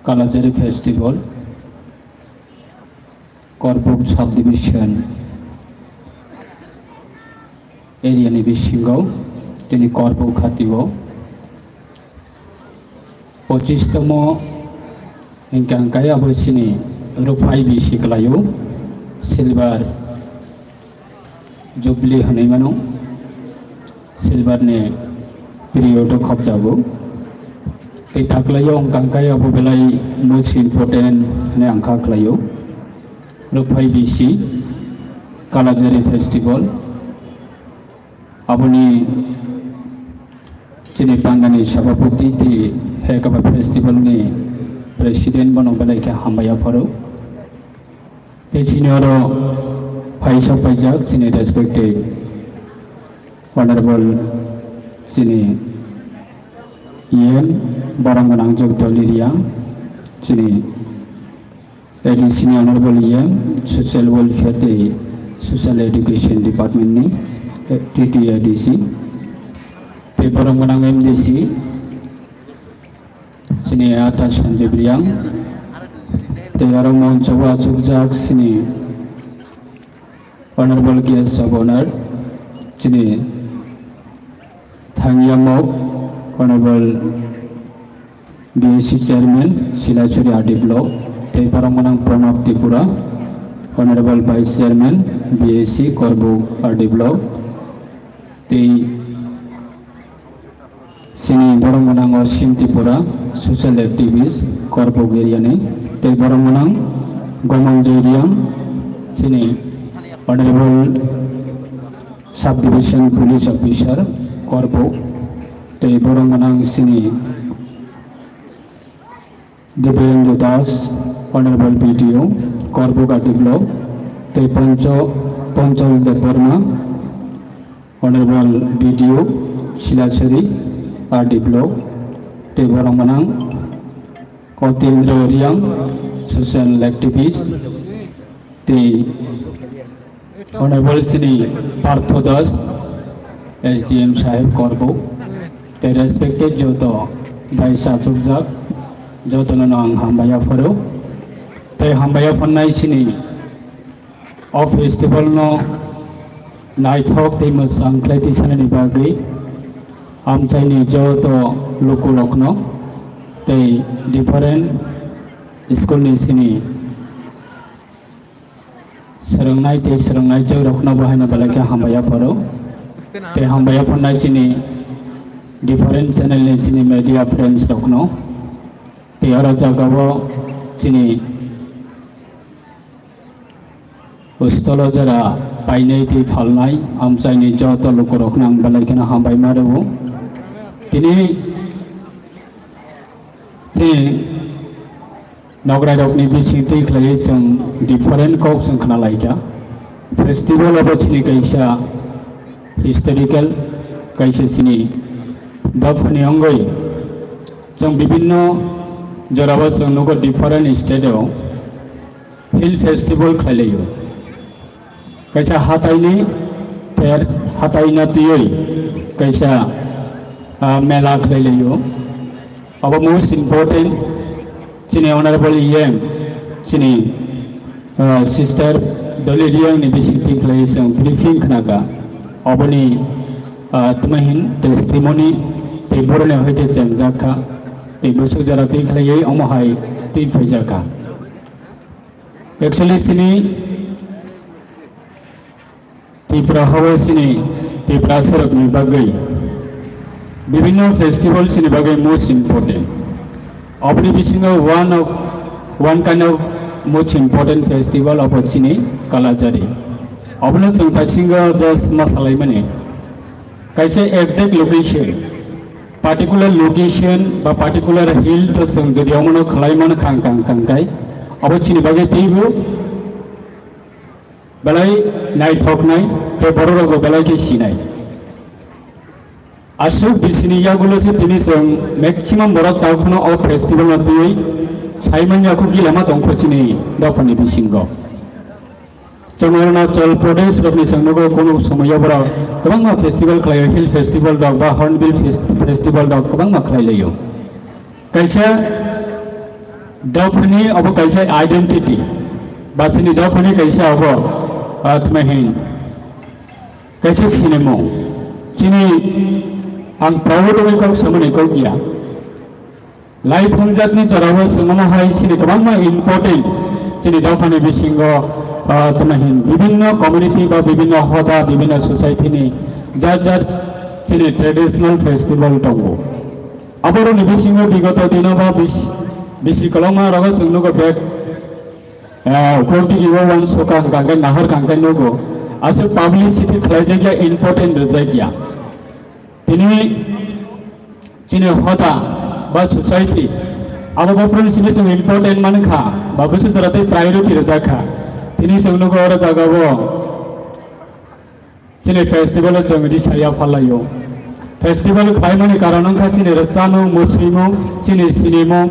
কালাজারি festival Karbook sub division এরিয়ানি বিশিঙ্গাও তিনি করবুক হাতিও 25tm hingkang kaya bersini rupai bisi kelayu silver jubli hanai mano silver ne period khapjago tei taklayo hingkang kaya belai most important ne angka kelayu rupai bisi kalajari festival aboni chini pangani sabapati ti Hekaba festival ni presiden bano balai ke hambaya faro te senior paisa pajak sini respected honorable sini yen baranganang jog doliria sini edi sini honorable yen social welfare te social education department ni TTADC te baranganang MDC sini atas Sanjibriang Tiarang Moncawa Sukjak sini honorable guest of honor sini Thangyamok honorable BAC chairman Silachuri RD block Tiarang Manang Pranab Tripura honorable vice chairman BAC Korbu RD block sini borong menang Osim Tripura social activist Korbu Geriane te borong menang Gomang Jeriang sini honorable sub division police officer Korbu te borong menang sini Divyendra Das honorable BDO Korbu Gati block te Ponchal Deparma honorable BDO Silachari RD block te borong menang Kotindra Riang social activist te honorable Sri Partho Das SDM Sahib Korbu te respected joto Baisa Sukjak joto nang hambaya faro te hambaya phannai sini of festival no naithok te masang klaiti sanani bagai amchaini joto lukulokno te different school ni sini serengnai te serengnai jog rokno bahana balaka hambaya faro te hambaya phannai sini different channel ni sini media friends rokno te ara jagao sini ustolo jara painai te phalnai amchaini joto lukurokno ang balaka hambai marebu tini si nograi rokni bisingti khlai jong different kok jong khna laika festival abo chini kaisa historical kaisa chini bafani angoi jong bibinno joraba jong nogo different state o hill festival khlailayo kaisa hataini ter hataina tiyoi kaisa mela khlailayo abo most important chini honorable EM chini sister Doliriang ni bisiti khlai jong briefing khnaga aboni tumahin testimony te borne hoite jangjaka te busuk jara te khlai amahai te phaijaka actually sini Tripura hawa sini Tripura sarak ni bagai বিভিন্ন festival সিনি বাগে most important অবনি বিসিঙ্গো one kind of most important festival of Chini Kalajari. Obno chung thasingo just masalai mane. Kaise exact location, particular location ba particular hill to sung jodi omono khalai man kang kai. Obo Chini bage teibu belai nai thok nai te bororo go belai ke sinai. Asuk bisini ya gulo se tini sung maximum borok taukhno of festival na tei Simon Yaku Gilama Tonkochini, Dafani Bishingo. Arunachal Pradesh, Rabni Sangogo, Kono Sumayabra, Kabanga Festival, Clay Hill Festival, Dog, Hornbill Festival, Dog, Kabanga Clayo. Kaisa Dafani of Kaisa identity, Basini Dafani Kaisa of Atmahin. Kaisa Cinemo, Chini, and Proud of Samani Kogia. Life Hunjatni Jarawa Sumama Hai Sini Kabama important Chini Dafani Bishingo Tamahin Bibino community ba Bibino Hoda Bibino society ni Jar Sini traditional festival Tongo Aboro ni Bishingo Bigoto Dinova Bishikoloma Raga Sunugo Bek Kurti Iwo Wan Soka Gangan Nahar Gangan Nogo as a publicity Trajagia important Rajagia Tini Chini Hoda ba society abo bafrun sini sung important man kha ba busu jarate priority raja kha tini sungno go ora jagabo sini festival sung di saya phalayo festival khai mani karanong kha sini rasano muslimo sini sinimo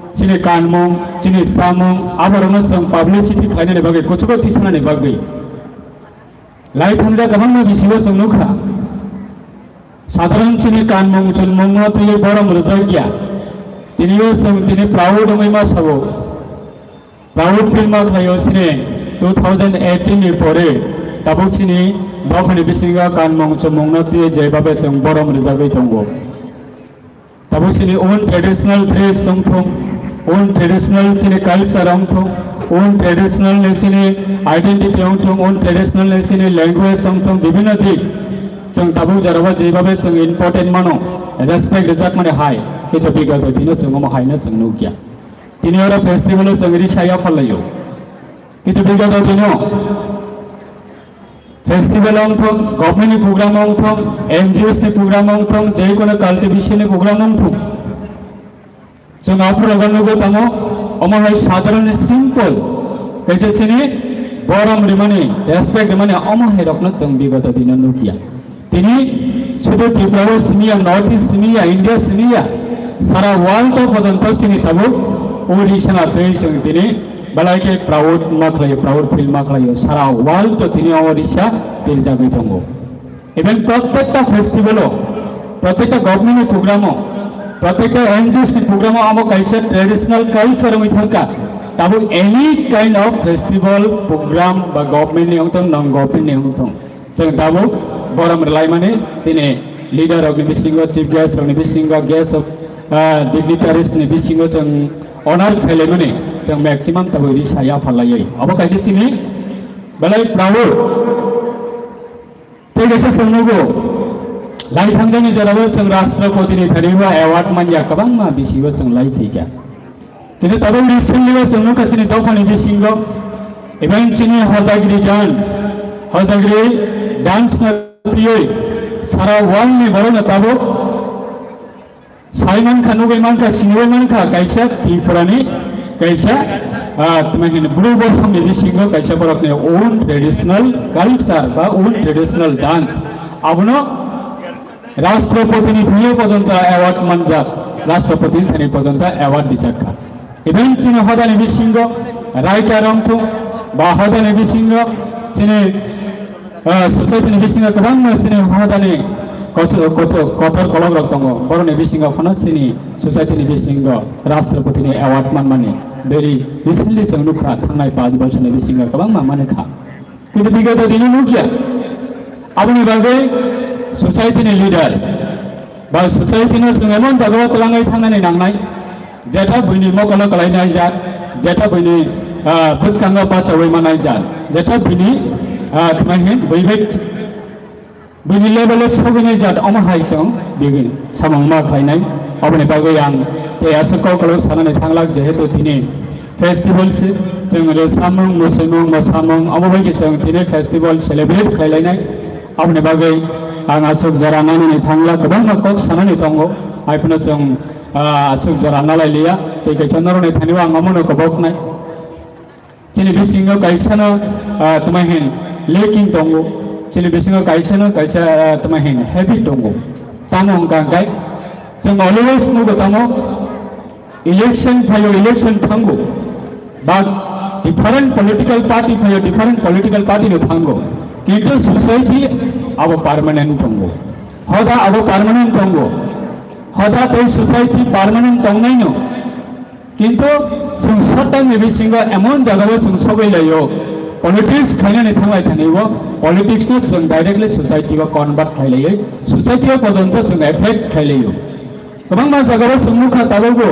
sini kanmo sini samo abarona sung publicity khaine ne bage kuchko tisna ne bage life hamja gamang na bisibo sungno kha সাধারণ চিনি কানমং চুলমং তিনি বড় মরজাগিয়া তিনিও song তিনি proud হইমা সাবো proud film খাইও সিনে 2018 ni pore tabuk sini bafani bisinga kanmong chumong na tie jaibabe chung boro mrjagai tongo tabuk sini own traditional dress songthong own traditional sini culture ongthong own traditional sini identity ongthong own traditional sini language songthong bibhinno dik जों ताबु जराबा जेबाबे जों important मानो respect रिजाक माने हाय कितु बिगत दिनो जों म हायना जों नुगिया दिनो रा फेस्टिवल जों रि साया फलायो कितु बिगत दिनो फेस्टिवल अंथम गभर्नमेंट प्रोग्राम अंथम एनजीओस नि प्रोग्राम अंथम जे कोनो कल्टिवेशन नि प्रोग्राम अंथम जों आफर गनगो तमो अम हाय साधारण सिंपल कैसे सिनि बरम रिमाने रेस्पेक्ट माने अम हाय रखन जों बिगत दिनो नुगिया তিনি শুধু ত্রিপুরা সিনিয়া নর্থ ইস্ট সিনিয়া ইন্ডিয়া সিনিয়া সারা ওয়ার্ল্ড পর্যন্ত চিনি তাবো ওড়িশা দেশং তিনি বালাইকে প্রাউড মাখলাयो প্রাউড ফিল মাখলাयो সারা ওয়ার্ল্ড তিনি ওড়িশা তিরজাগৈ দङ ইভেন প্রত্যেকটা ফেস্টিভ্যালও প্রত্যেকটা গভর্নমেন্ট প্রোগ্রামও প্রত্যেকটা এনজিওস প্রোগ্রামও আমো কাইসা ট্রেডিশনাল কালচার मै থাকা তাবো any kind of festival programme বা গভর্নমেন্ট নিয়ন্ত্রণ নন গভর্নমেন্ट নিয়ন্ত্রণ जों दाबो बरम रलाय माने सिने लीडर ऑफ बिसिंगो चीफ गेस्ट ऑफ बिसिंगो गेस्ट ऑफ डिग्निटारीज नि बिसिंगो जों ऑनर खेले माने जों मैक्सिमम तबो रि साया फलायै अब कायसे सिनि बलाय प्राउड ते गेसे सोंनुगो लाइ थांगनि जराबो जों राष्ट्रपतिनि थारिबा अवार्ड मानिया गोबां मा बिसिबो जों लाइ फैगा किन्तु तबो रिसेंटलि जोंनो कासिनि दफानि बिसिंगो इभेन सिनि हजागिरि डांस ना प्रिय सारा वर्ल्ड नि बरो ना ताबो साइमन खानुगै मानखा सिंगै मानखा कैसा त्रिपुरानि कैसा तमहिन ब्लू बर्सम नि बिसिंगो कैसा बरकने ओन ट्रेडिशनल कल्चर बा ओन ट्रेडिशनल डांस आबनो राष्ट्रपति नि थुयो पर्यन्त अवार्ड मानजा राष्ट्रपति नि थनि पर्यन्त अवार्ड दिजाखा इभेन चिन हदानि बिसिंगो राइटर अंथु बा हदानि बिसिंगो सिने सोसाइटी नि बिसिंगा गोबां सिनि हदानि कथर कलग रक दङ बरनि बिसिंगा फना सिनि सोसाइटी नि बिसिंगा राष्ट्रपति नि अवार्ड मानमानि बेरि रिसेंटलि जों नुखा थांनाय 5 बोसोरनि बिसिंगा गोबां माने खा किन्तु बिगत दिनो नुकिया आबनि बागै सोसाइटी नि लीडर बा सोसाइटी नि जों एमन जागाव तलाङै थांनानै नांनाय जेथा बुइनि मगल कलायनाय जा जेथा बुइनि बुसखांगा बाचावै मानाय जा जेथा बुइनि तमहिन बैबेक bini level sobini jat omar haisong bini samang ma khainai obni bagai ang te asako kalau sanane thanglak jehetu tini festival se jeng re samang musimung masamang omobai jeng tini festival celebrate khlailai obni bagai ang asuk jara nani thanglak gobang kok sanane tongo aipna jeng asuk jara nalai liya te kaisana rone thaniwa ngamono kobok nai chini bisingo kaisana tumahin leking tongo chini bisingo kaisana kaisa tumahin habit tongo tamong kangkai jeng always nugo tamo election phayo election thango but different political party phayo different political party no thango kintu society abo permanent tongo hoda abo permanent tongo hoda tei society permanent tongnai no কিন্তু जों short time bisingo emon jagao जों सबै लायो politics खाइनानै थांबाय थानायबो politics no जों directly society को convert खाइलायो society को पर्यन्त जों effect खाइलायो गोबां मा जगायाव जों मुखा तागो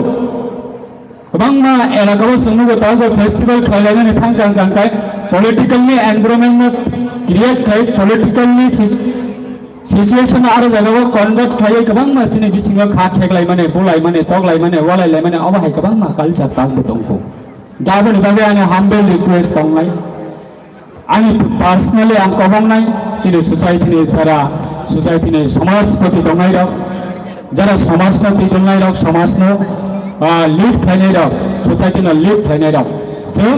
गोबां मा एलागाव जों मुखा तागो फेस्टिवल खाइलायनानै थांगांगांखाय political नि environment नो create खाइ political नि situation आरो जगायाव convert खाइ गोबां मा सिनि बिसिङाव खा खेगलाय माने बुलाय माने तगलाय माने वलायलाय माने अबहाय गोबां मा culture तागबो दंखौ गाबोन बागै आंनि humble request दंनाय आंनि personally आं कबंनाय जोंनि society नि समाजपति दंनाय दं जरा समाजनो दैदेननाय दं समाजनो lead खालायनाय दं society नो lead खालायनाय दं जों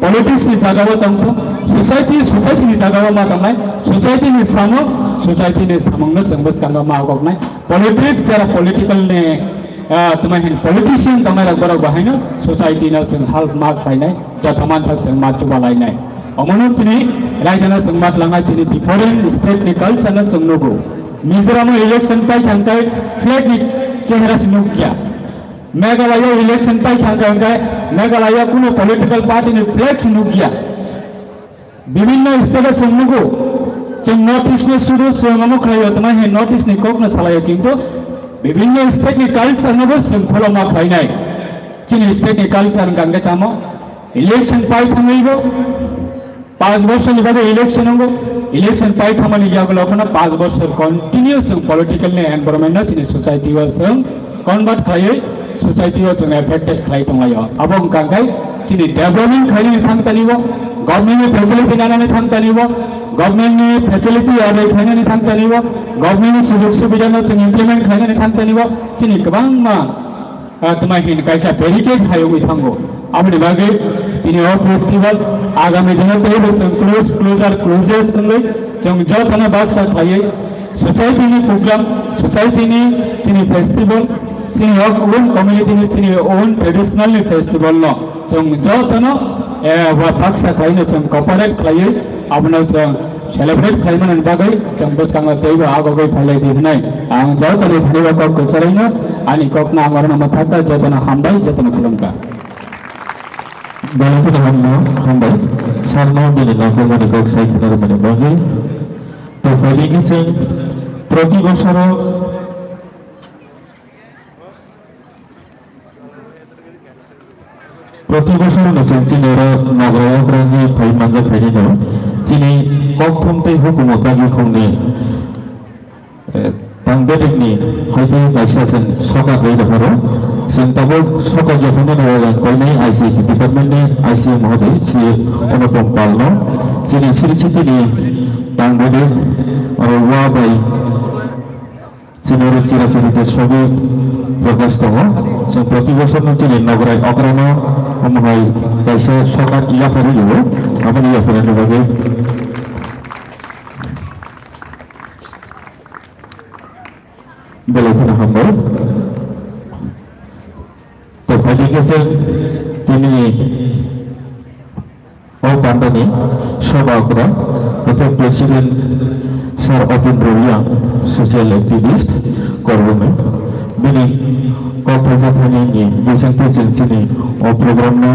politics नि जागायाव दंखौ society नि जागायाव मा दंनाय society नि सामंनो जों बसगांगा मा गगनाय politics जरा political नि तुमाहिन politician दंनाय रगबरा बाहायनो society नो जों help मा खालायनाय जथमान जों मा जुबालायनाय अमनसिनि रायजना जों मा लांनाय दिनै different state नि culture नो जों नुगौ मिजोराम इलेक्शन पाइ थांखाय फ्लेग नि चेहरा से नुकिया मेघालय इलेक्शन पाइ थांखाय मेघालय कुनो पॉलिटिकल पार्टी नि फ्लेग से नुकिया विभिन्न स्टेट से नुगौ जों नॉर्थ ईस्ट नि सुरु जों अमुखलायो तमाहि नॉर्थ ईस्ट नि कोकनो सालायो किन्तु विभिन्न स्टेट नि कल्चर नो जों फॉलो मा खालायनाय चिनि स्टेट नि कल्चर गांगे तामो इलेक्शन पाइ थांगैबो 5 बोसोरनि बागै इलेक्शन होंगो इलेक्शन पाइ थामानि यागलो खना 5 बोसोर कंटिन्यूस जों पॉलिटिकल नि एनवायरनमेंट नि चिनि सोसाइटी वा जों कन्वर्ट खायै सोसाइटी वा जों एफेक्टेड खाय दंलायो आबं गांगाय चिनि डेभलपमेंट खायनि थांतालिबो गभर्नमेंट नि फेसिलिटी नानानै थांतालिबो गभर्नमेंट नि फेसिलिटी आरो खायनानै थांतालिबो गभर्नमेंट नि सुजुग सुबिदानो जों इमप्लिमेंट खायनानै थांतालिबो चिनि गोबां मा तुमाहिन कायसा बेरिकेड खायौ थांगो आबनि बागै दिनै फेस्टिवल आगामी दिनाव तैबो जों क्लोजेस जों जथाना बाक्सा खायै सोसाइटी नि प्रोग्राम सोसाइटी नि सिनि फेस्टिवल सिनि ओन कम्युनिटी नि सिनि ओन ट्रेडिशनल नि फेस्टिवल न जों जथाना बाक्सा खायनो जों कॉपरेट खायै आबनो जों सेलिब्रेट खायमोन बागै जों बसखांगा तैबो आगोगै फायलाय दिनाय आं जथाना थानिबा कक सरायनो आनि ककना आंगरना मथाका जथाना हामबाय जथाना खुलुमका Dalam kita hamba, sarna dini laku mani kok saya kita mani bagi, to fali kisah proti bosoro, nasi cini nagraya kerana fai manja fai ni dong, cini kok thumte hukum bagi kongni, tang bedek ni, hati kaisa sen soka bai daharo. Sentabo soka jafuna nawalan kolnai ICT department ni IC mohoday si Anupam Palno sini siri ni tangbode wa bai sinoro cira cerita sobi progress tongo sing proti bosor no cini nagrai okrano omohai kaisa soka iya fari dulu apa iya fari dulu bagi bela pun hamba तो फायदे कैसे तिनी और पांडनी सभा करा तो president sir अपिन्द्र रिया social activist government बिनी corporate थाने नि बेसेन प्रेजेंसिनी और प्रोग्राम नो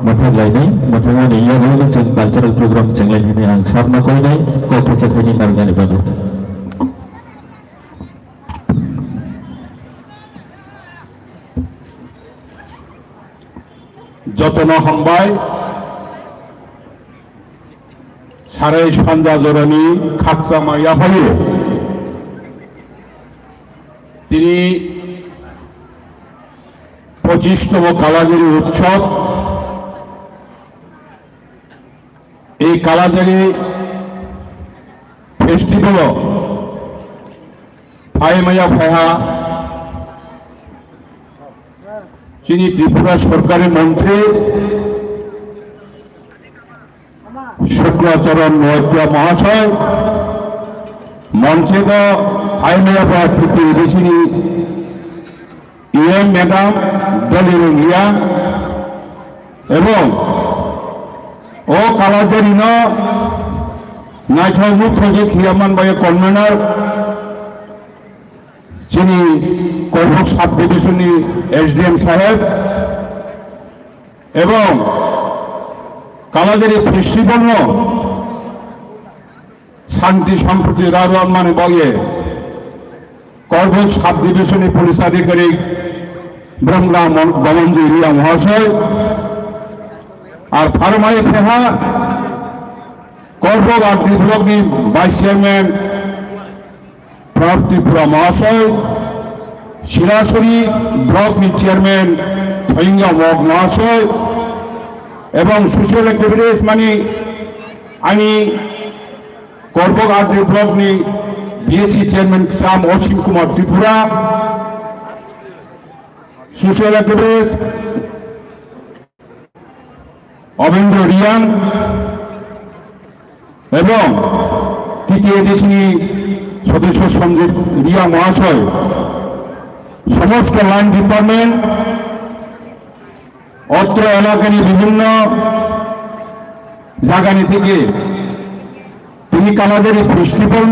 मथाग लायनाय मथागानि यागोलो जों कल्चरल प्रोग्राम जों लायनाय आं सारना कयनाय कॉर्पोरेट थाने नारगानि बागै जतन हामबाय সারাই সঞ্জা জরানি খাকসা মাইয়া ভাইও তিনি 25তম কালাজারি উৎসব এই কালাজারি ফেস্টিভ্যাল ফাইমাইয়া ফাইহা যিনি ত্রিপুরা সরকারের মন্ত্রী শুক্লাচরণ মহত্রা মহাশয় মঞ্চে তো ফাইমাইয়া ফাইহা তৃতীয় এডিশনি ইএম ম্যাডাম দলিল লিয়া এবং ও কালাজারি ন নাইথাইমু থেকে খিয়ামান বাই কনভেনার যিনি করবুক সাব ডিভিশনি এসডিএম সাহেব এবং কালাজারি ফেস্টিভ্যাল শান্তি সম্প্রীতি রারওয়ান মানে বগে করবুক সাব ডিভিশনি পুলিশ আধিকারিক ব্রহ্মা গমনজি রিয়া মহাশয় আর ফার্মাই ফেহা করবুক আর ত্রিপুরাকি ভাইস চেয়ারম্যান প্রভ ত্রিপুরা মহাশয় শিরাসরি ব্লক চেয়ারম্যান থৈঙ্গা মগ মহাশয় এবং সোশ্যাল অ্যাক্টিভিটিস মানে আমি করবুক আর ব্লকনি বিএসসি চেয়ারম্যান শ্যাম অসীম কুমার ত্রিপুরা সোশ্যাল অ্যাক্টিভিস্ট অবেন্দ্র রিয়াং এবং তৃতীয় এডিশনি সদস্য সঞ্জীব রিয়া মহাশয় সমস্ত লাইন ডিপার্টমেন্ট অত্র এলাকার বিভিন্ন জায়গানি থেকে তিনি কালাজারি ফেস্টিভ্যাল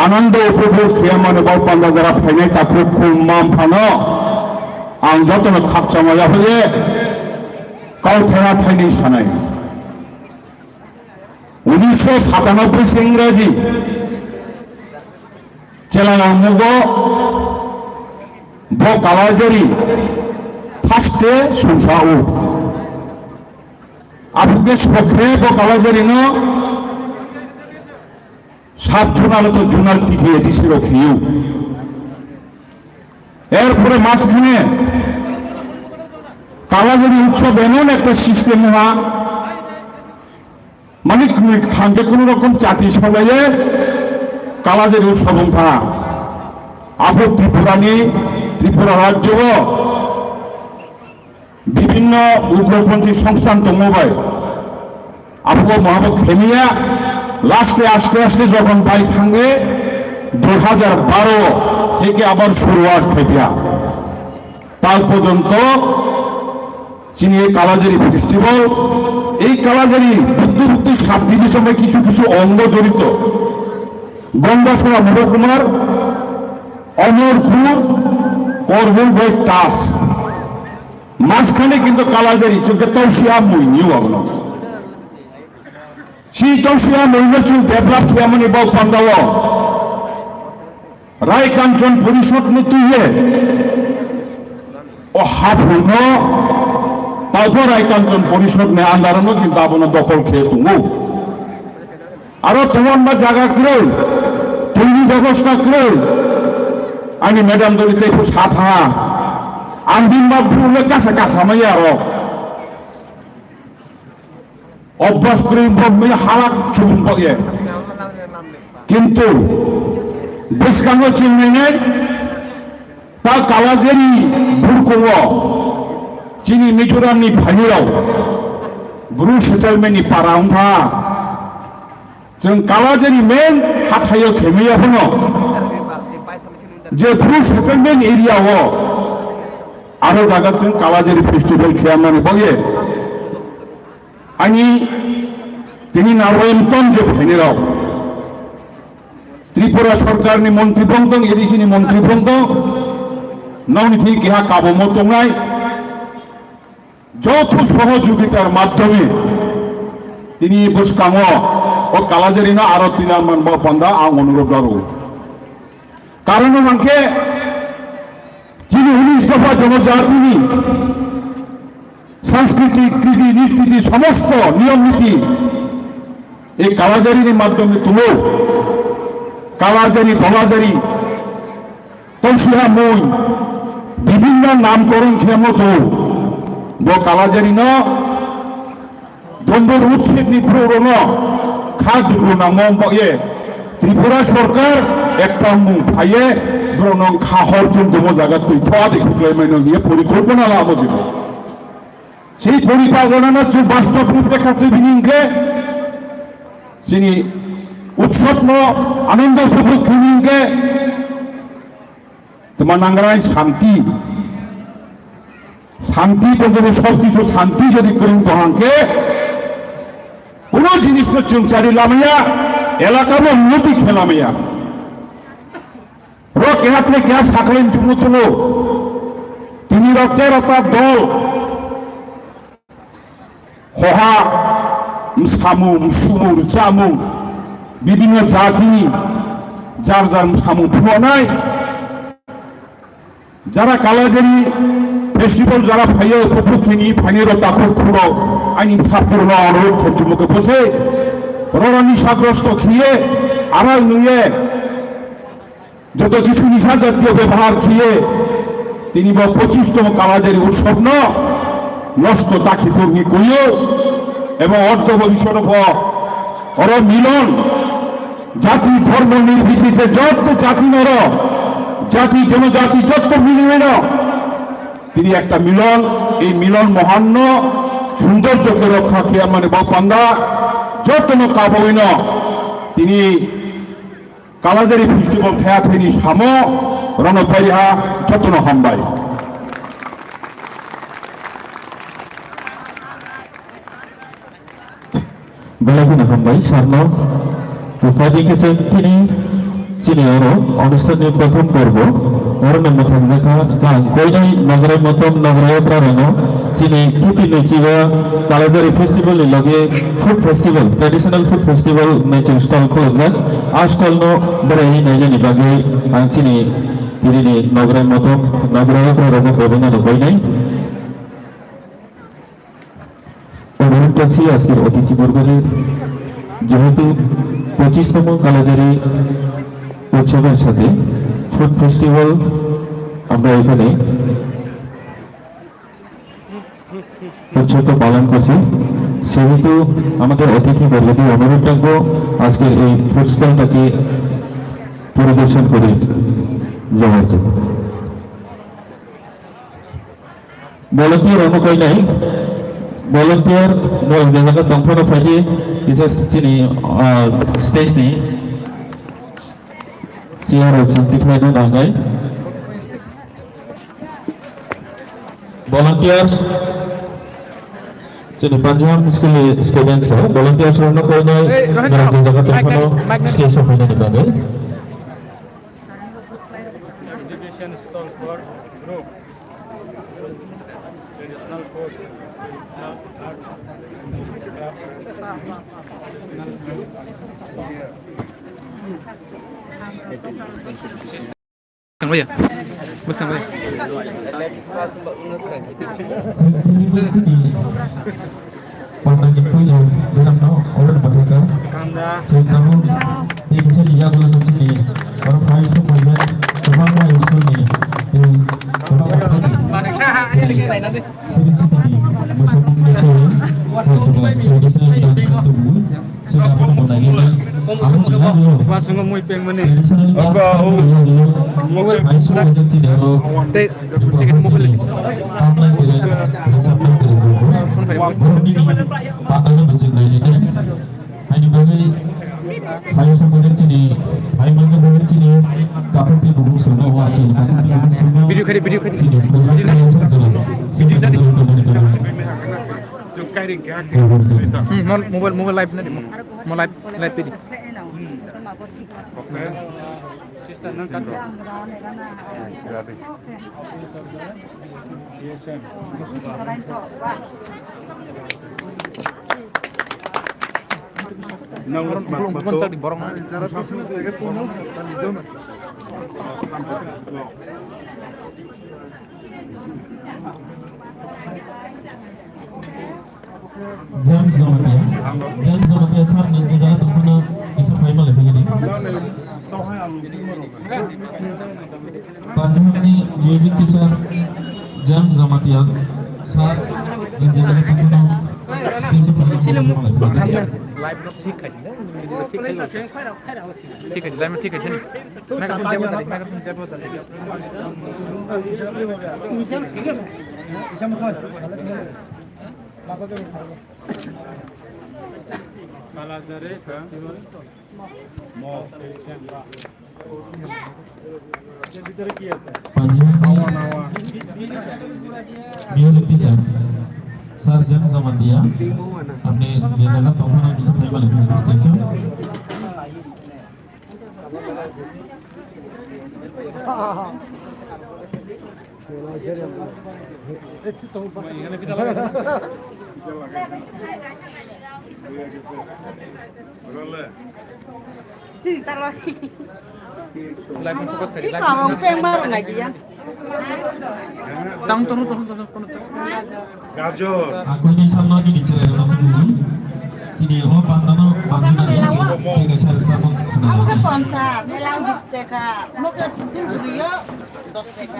আনন্দ উপভোগ খেয়ে মানে বাউ পান্ডা যারা ফাইনাই তাকে খুব মাম ফানো আं যতন খাপসা মজা হয়ে কাউ ফেরা থাইনি সানাই 1997 ইংরেজি চেলানা মুগ ব কালাজারি ফার্স্টে সংসাও আপুকে সখে ব কালাজারি ন 7 জন আলো জোনাল তিথি এডিসি রখিও এরপরে মাঝখানে কালাজারি উৎসব এমন একটা সিস্টেম হওয়া মানে থানকে কোন রকম চাতি সবাইয়ে কালাজারি উৎসব থা আপু ত্রিপুরানি ত্রিপুরা রাজ্য বিভিন্ন উগ্রপন্থী সংস্থান তো মোবাইল আপু মহাবত খেমিয়া লাস্টে আস্তে আস্তে যখন বাই ভাঙে 2012 থেকে আবার শুরুয়াত থেকে তার পর্যন্ত চিনি কালাজারি ফেস্টিভ্যাল এই কালাজারি বুদ্ধি সাব ডিভিশনে কিছু কিছু অঙ্গ জড়িত গঙ্গাছড়া মহকুমার অমরপুর করবুল ভাই টাস মাঝখানে কিন্তু কালাজারি চোখে তৌসিয়া মইনিও আগুন সেই তৌসিয়া মইনের চুল ডেভেলপ খেয়ামনি বাউ পান্দাল রায় কাঞ্চন পরিষদ নীতিয়ে ও হাফুন তারপর রায় কাঞ্চন পরিষদ নে আন্দারণও কিন্তু আপনার দখল খেয়ে তুমু আরো তোমার বা জায়গা করে তৈরি ব্যবস্থা করে আমি ম্যাডাম দরিতে একটু সাথা আন্দিন বা ভুলে কাছে কাছামাই আরো অভ্যাস করে হালাক সুগুন পাগে কিন্তু বেশকাঙ্গ চিহ্নের তা কালাজারি ভুরকো চিনি মিজোরামনি ভাইরাও ব্রু সেটেলমেন্টনি পারাউন্থা जों कालाजारि मेन हाथायाव खेमिया होनो जे ब्रु सेटेलमेंट एरियाव आरो जागा जों कालाजारि फेस्टिवल खेयामानि बगे आंनि दिनै नारवायमटन जे भाइनेराव त्रिपुरा सरकारनि मन्त्रिफोर दं एडिसिनि मन्त्रिफोर दं नौनिथि गेहा काबुमो दंनाय যৌথ সহযোগিতার মাধ্যমে তিনি বসকামো ও কালাজারি না আরো তিন মানব পান্দা আং অনুরোধ করব কারণ আমাকে যিনি 19 দফা জনজাতিনি সাংস্কৃতিক রীতি নীতি সমস্ত নিয়ম নীতি এই কালাজারির মাধ্যমে তুলো কালাজারি ধলাজারি তলসিহা মই বিভিন্ন নামকরণ ক্ষমত ব কালাজারি ন দম্বর উচ্ছেদ নিপ্রণ খা দুর্গ নাম এ ত্রিপুরা সরকার একটা মুখ ভাইয়ে ব্রণ খাহর জন্য জায়গা তুই থা দেখুলাই মাইন নিয়ে পরিকল্পনা লাভ যাব সেই পরিকল্পনার যে বাস্তব রূপরেখা তুই বিনিংকে যিনি উৎসব আনন্দ উপভোগ বিনিংকে তোমার নাঙ্গারায় শান্তি শান্তি তো যদি সবকিছু শান্তি যদি করেন তহাকে কোন জিনিস চুংচারি লামিয়া এলাকার উন্নতি খেলামিয়া কেহাত্রে কেয়া থাকলেন চুমুতল তিনি রক্তের অর্থাৎ দল হহা সামু সুমুর চামু বিভিন্ন জাতিনি যার যার সামু ফুয়া নাই যারা কালাজারি ফেস্টিভ্যাল যারা ফাইয়ে উপভোগিনী ফাইনের তাকর খুঁড়ো আইনি ছাত্র অনুরোধ খেলচুমুকে বসে নিশাগ্রস্ত খেয়ে আড়াল নিয়ে যত কিছু নিশা জাতীয় ব্যবহার খেয়ে তিনি 25তম কালাজারি উৎসব নষ্ট তাকি তর্গি করিও এবং অর্ধ ভবিষ্যৎ অর মিলন জাতি ধর্ম নির্বিশেষে যত জাতি নর জাতি জনজাতি যত মিলিবে না তিনি একটা মিলন এই মিলন মহান্ন সৌন্দর্যকে রক্ষা খেয়া মানে বান্দা যতন কাবইন তিনি কালাজারি ফেস্টিভ্যাল থেয়া থেনি সাম রণপাইহা যতন হামবাই বেলাগুনা হামবাই সারনো উপাধি গেছেন তিনি চিনি আরো অনুষ্ঠানের প্রথম পর্ব অরণ্য মথক জায়গা কারণ কইনাই নগরের মতন নগরের প্রারণ চিনি খুঁটি নেচিবা কালাজারি ফেস্টিভ্যাল লগে food festival traditional food festival নেচে স্টল খোলা যাক আর স্টল নো বেড়াই নাইজানি বাগে আং চিনি তিনি নগরের মতন নগরের প্রারণ করবেন আর কইনাই অনুরোধ করছি আজকের অতিথিবর্গদের যেহেতু 25তম কালাজারি উৎসবের সাথে ফুড ফেস্টিভ্যাল আমরা এখানে উৎসবটা পালন করছি সেহেতু আমাদের অতিথিবর্গদের অনুরোধ রাখবো আজকের এই ফুড স্টলটাকে পরিদর্শন করে যাওয়ার জন্য ভলান্টিয়ার অনুকয় নাই volunteer mau jaga tongkron faji bisa sini stage ni siar cantik lagi nangai volunteers jadi Panjang school students lah volunteers orang kau ni mau jaga tongkron stage apa ni bagai education stall for group traditional food Sang ya? Bersang ya? Pandang itu yang dalam no orang berkata, saya tahu dia bisa dia kalau macam ni orang kaya semua ini, semua orang itu ni, orang apa ni? Macam ni tradisional dance itu sudah pernah menanya ni. Wah, sungguh muy peng mana? Kaya semua macam ni kalau online dengan sampai ke baru ni pakai macam ni kan? Hanya bagi kaya semua macam ni, kaya macam ni kapal ti buku semua wajib. Video kali. Mobile live nanti mau live tadi. Sister nang kan. Belum cari borong. James Zamatia sar ni jaga tunggu bisa final begini. Panjang music teacher James Zamatia sar ni jaga tunggu bisa final begini. Live लोग ठीक है ना ठीक है live में ठीक है ना मैं जब बता music teacher Sir James Zamatia अपने ये जगह तो उन्होंने bisa final begini station. Sí, taruh lagi. Live में फोकस करिए Ini kalau pengen baru lagi ya. turun Aku ini sama di bicara orang dulu. Sini oh pantano pantano tiga share sama Aku ke kenal. Ponca, bilang 20 TK. Mau ke Rio 2 TK.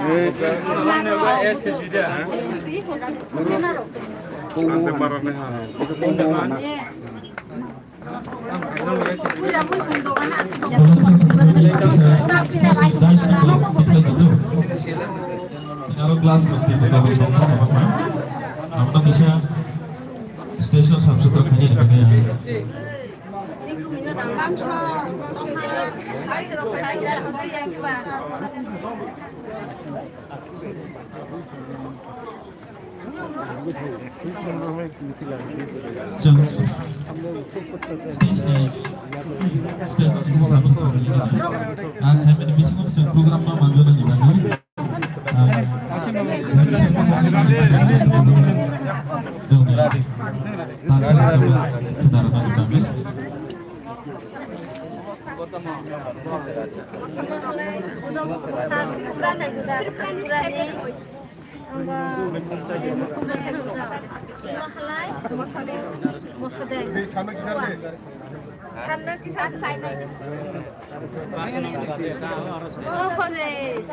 Kalau kelas nanti kita bersama, apa bisa stasiun sabsutra kini di mana? program manjunan di mana? Sana kisah China. Oh, boleh.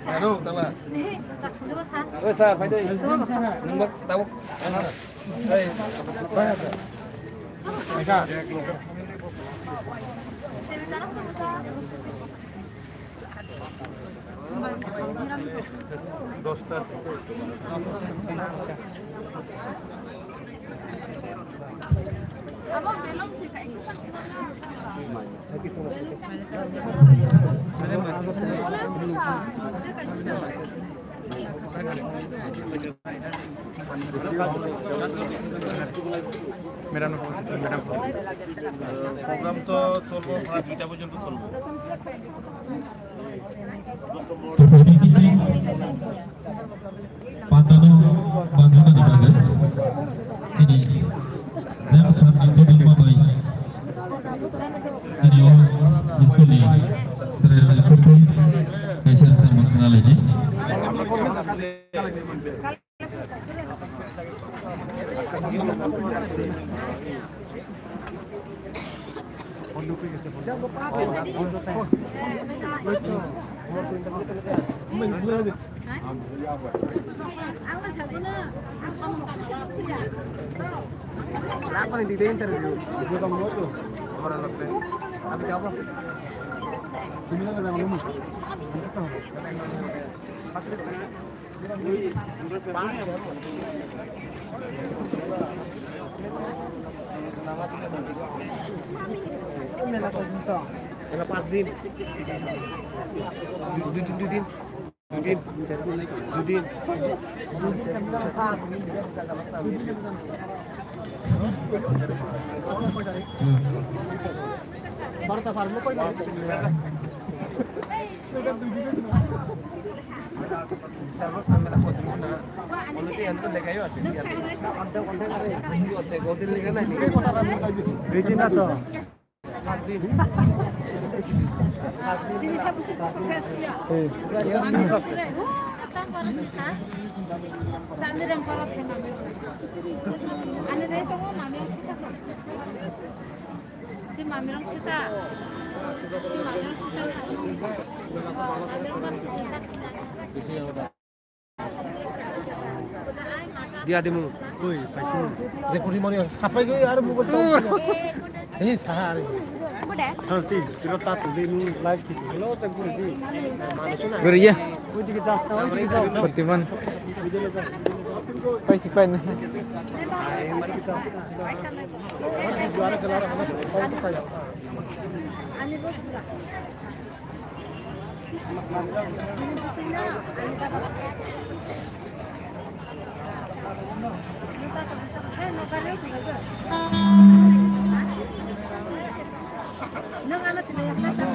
Halo, tala. Sir, phải đi. Nâng bức tao. Đây. Eka. Dosta. Abang belum sih kayak Madam, madam. Programme তো চলবো প্রায় 2টা পর্যন্ত চলবো। Pantano manjunan di mana? Sini, dan saat itu di mana? Sini oh, diskusi seraya kurang. Saya sama kenal ini. Apa nih di interview? Itu kamu tuh. Orang lebih. Tapi apa? Sini kan ada ngomong. Era 5 din. Dudin. Baru tak farmo koi Sini saya mesti kasih ya. Mami kira, datang para sisa. Sana dan para mami. Ane deh tu mami sisa so. Si mami orang sisa. Si mami orang sisa. Dia demo. Koi, passion. Rekodi mari sampai ke arah buku tu. Ini sahari. Pasti, kita tak tulis ni live kita. Kalau tak boleh di. Beriya. Kau di kejas tahu di kejas. Pertiman. Paisi pen. Juara keluar apa? Paisi pen. Ane bos pura. Nang anak tidak yang kasar.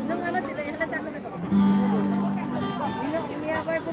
Nang anak tidak yang kasar. Ini apa itu?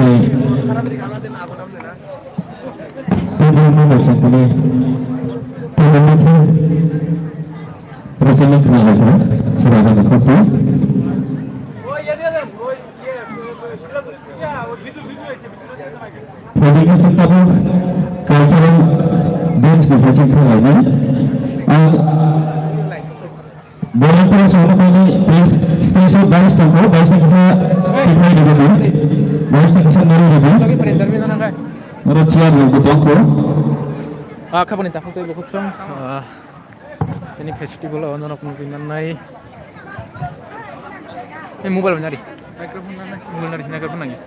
Jadi bagaimana sekali Rasulullah kenapa silakan foto. Jadi kita pun cultural dance di fashion lagi. Boleh terus sama kali station dance tempo, dance bisa kita di sini, dance bisa dari ini. Menurut siapa yang bertanggung? Kapan ini takut ibu kusung? Ini festival orang mungkin nai. Ini mobile nyari. Mikrofon lagi.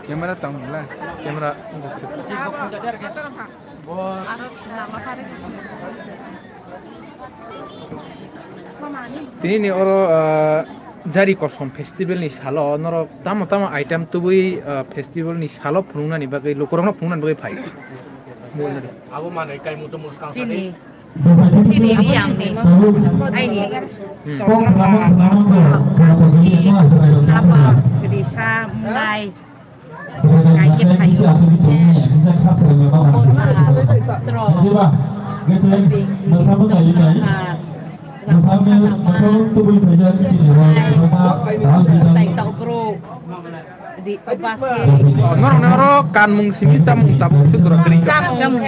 Kamera tahu lah. Kamera. Ini orang jari kosong festival ni salo, noro tama item tu bui festival ni salo punungan ni bagai lokorong punungan bagai pai. Aku mana ikai mutu muskang sini. Ini yang ni, ini apa kerja mulai kayak kayu, Noro kan mung sini samung tabu sudah kering. Samung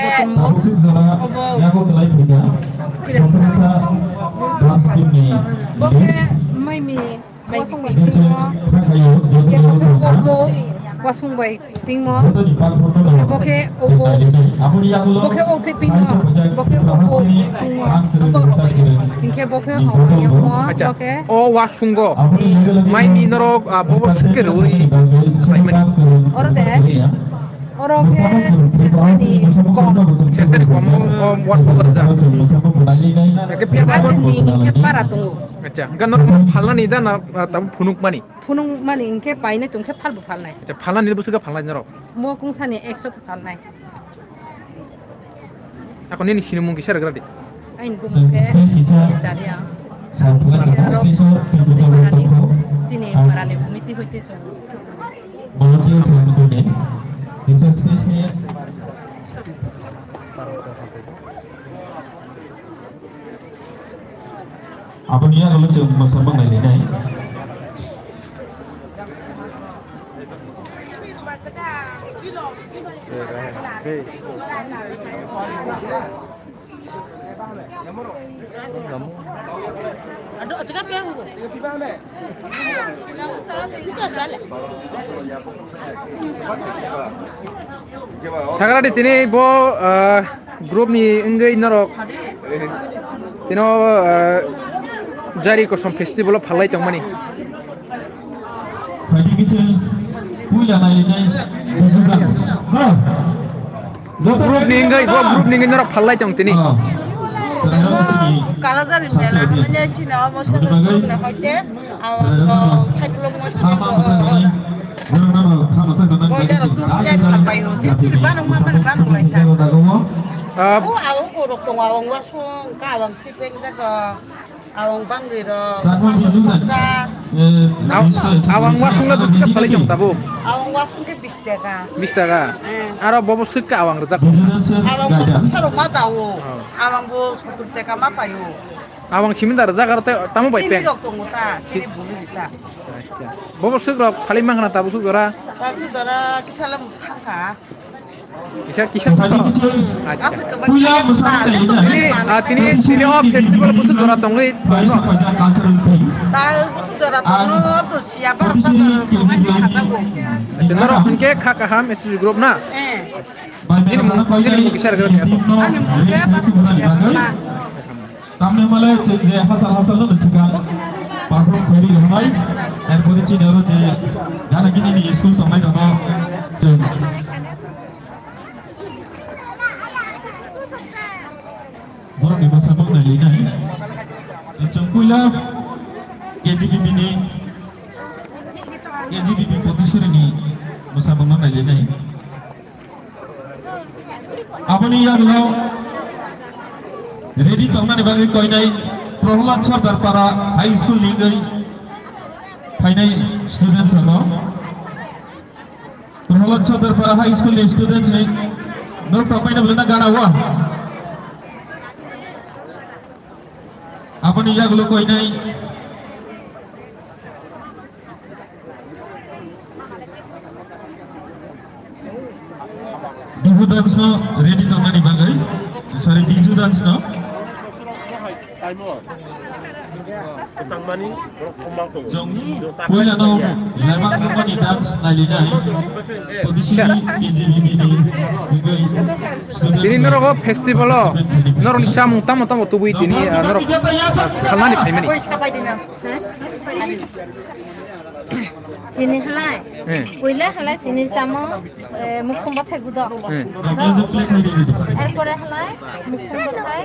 ไม่มีwasung bay ping mo boke oke ping mo boke opo tingke boke ho boke oh wasunggo mai mi noro bobo skeroi orde seseri komo wasunggo za ke piapa ni ke para tunggu acha ganor phalna ni da na tam phunuk mani inke paine tungke phalbu phalnai acha phalna ni busuga phalnai noro mo kungsani 100 ke phalnai ako ni sini mung kisar grade ain bumuke daria sini marane bumiti hoite so apa dia kalau cuma sama nggak ini? Aduh, cakap ya. Sekarang di sini bo grup ni enggak inorok, tino jari kosong festival palai tong mani. Grup ni enggak inorok palai tong tini. Kalau jari mana, hanya Cina, macam tu nak hoite, awak type lo macam tu. Boleh tu dia sampai tu, jadi mana lain. Awak korok tong awak wasung, kawang sipeng jaga. Awang banggiro. Awang wasung lah tu sikap paling jom tabu. Awang wasung ke Bistaka. Aro bobo suka awang rezak. Awang bobo taruh mata wo. Awang bo sutur teka mapa yo. Awang siminta rezak aro tamu baik peng. Sini dok tunggu ta, sini bulu kita. Bobo suka paling mana tabu sukora. Tabu sukora kisalam tangka. Kisah ini festival busuk jora tongli. Tahu busuk jora tonglo tu siapa Jenaro unke kakaham SG group na. Ini mungkin kisah kerja ni. Ani mungkin apa? Kami malah jadi hasil tu sekarang. Pakai kiri ramai. Airport Cina tu jadi. Jangan gini ni school tu main apa? Orang di masa bang dari ini, cungkulah KGB potensi ini masa bang dari ini. Apa ni yang lo ready tu mana bagi kau ini? Prohlat Sardar para high school ni gay, kau ini students ano Perholat Chodar para high school students ni Nur papai na belum gana wa Apa ni ya gulo koi nai Dihu dance no ready to nani bagai sorry dihu dance no Jong kuila no lemang rumani dance nali nai posisi di Tini noro festival o noro ni chamung tamo tubui tini noro khalani phaimani Sini halai, kuila halai sini samo mukhum bathai gudo. Erpore halai mukhum bathai.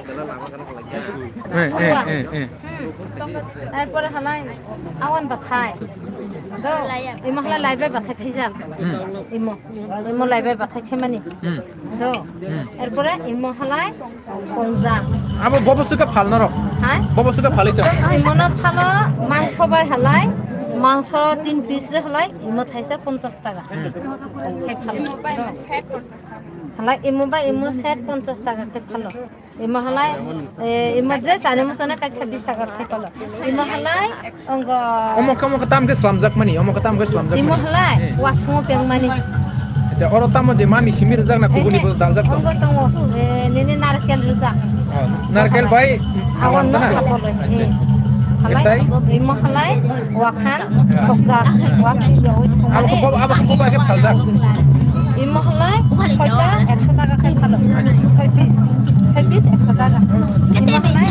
Erpore halai awan bathai. Do imo halai laibai bathai khaijam. Imo laibai bathai khaimani. Do erpore imo halai kongjam. abo bobo suka phal noro Hai? bobo suka phalito Imo na phalo mangso bai halai. মাংস 3 piece রে হলাই imo থাইছে 50 টাকা খাই ভালো হলাই imo বা imo set 50 টাকা খাই ভালো imo হলাই imo যে সারে মসনা কাই 26 টাকা খাই ভালো ইমো হলাই অঙ্গ omo katam ke slamjak mani ইমো হলাই ওয়াসমো পেং মানি acha oro tamo je mani simir jak na kubuni bol daljak to অঙ্গ তঙ্গ নেনে নারকেল রুজা narkel bai আওয়ান awan না tana খাবো halai imo halai wakan sokjak wakan jauh abo bobo ke phaljak imo halai 6টা 100 টাকা খাই ভালো 6 পিস 100 টাকা imo halai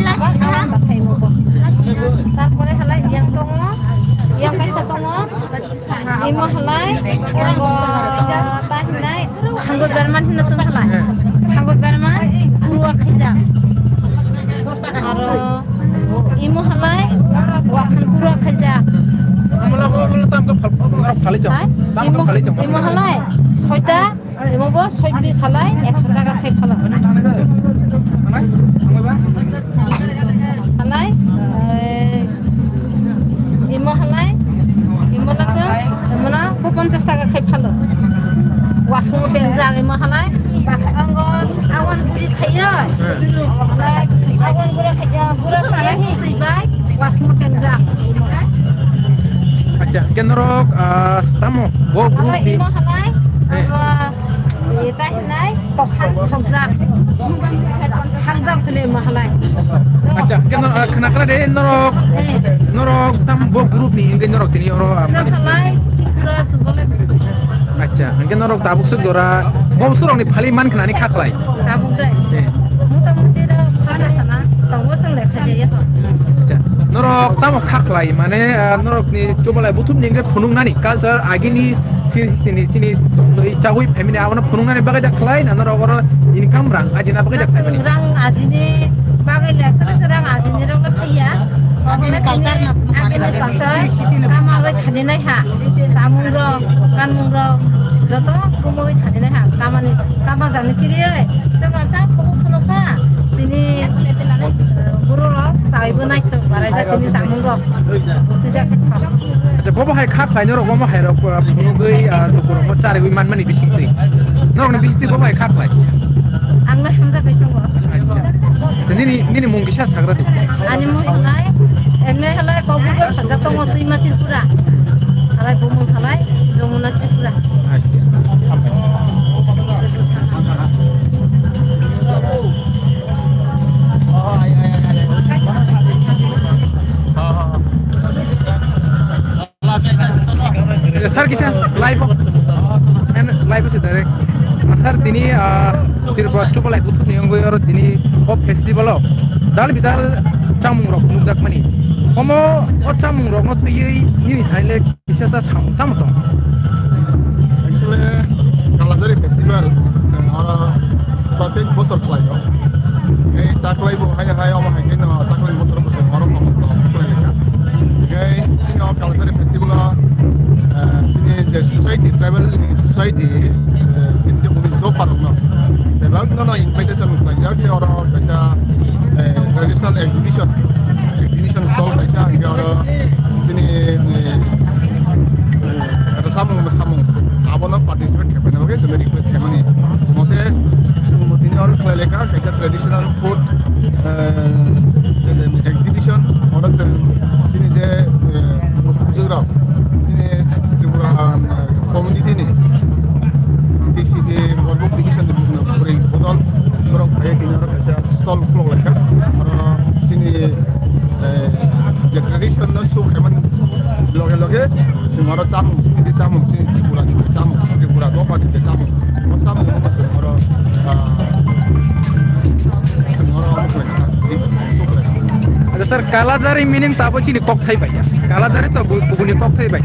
awan bathai mo তারপরে halai yang kaisa tongo imo halai ta halai hanggot berman hina sung halai hanggot berman purwa khija aro imo halai wakan purwa khija amala bol tam ke phalito tam ke phalito imo halai 6টা imo bo 6 piece halai 100 টাকা খাই ভালো halai imo halai imo lasa mana 50 টাকা খাই ভালো ওয়াসু বেংজাং imo halai anggon awan puri khaiya halai awan pura khaiya pura khaiya hi tibai wasu bengsang acha kenorok tamo bo halai group imo halai anggo eta halai tokhan chokjak hangjak khile imo halai acha kenor khana de norok tam bo group ni inge norok tini oro jang halai pura subole acha inge norok tabuk su jora bo surong ni phali man khana ni khaklai tabuk dai muta-muti ra khaja kana tangbo sang le khaja ya acha norok tamo khaklai mane norok ni chobalai butum ni inge phunung nani culture agini sini ichahui family awna phunung nani bagai jaklai na norok oro income rang ajina bagai jaklai mani rang ajini bagai le serang ajini rang la phaiya agini culture kamagai thadinai ha samung ro kanmung ro joto kumoi thadinai ha kama jani kiriye jonga sa phono kha sini buru ro saibo nai thok barai ja sini samung ro tija kha acha bobo hai khaklai norok bobo hai rok phunung gei lukuro mo chari gui man mani bising tei norok ni bisti bobo hai khaklai angna hamja kai tongo acha nini mungkisa sagra di ani mo halai emne halai kobugo saja tongo tui matir pura halai bomong halai jomuna pura acha sir kisah live live sih direct sir tini tirupura coba live utuh nih anggoy oro tini pop festival lo dal bidal camung rok nujak mani omo o camung rok not piyei nini thaile kisah sa tamu tong Actually, Kalazari Festival orang paten bosor kelai. Taklai bu hanya orang hanya taklai bosor orang kelai leka. Sini orang Kalazari Festival sini society travel society sini punis do paruna. Sebab no invitation kelai. Jadi orang baca traditional exhibition stall baca. Jadi orang sini stol klok lekar sini tradition no su heman loge sing oro samung sini di samung sini di pura dopa di samung samung no sing oro Ada sir kalajari meaning tabu cini kok thai baya. Kalajari to buguni kok thai bai.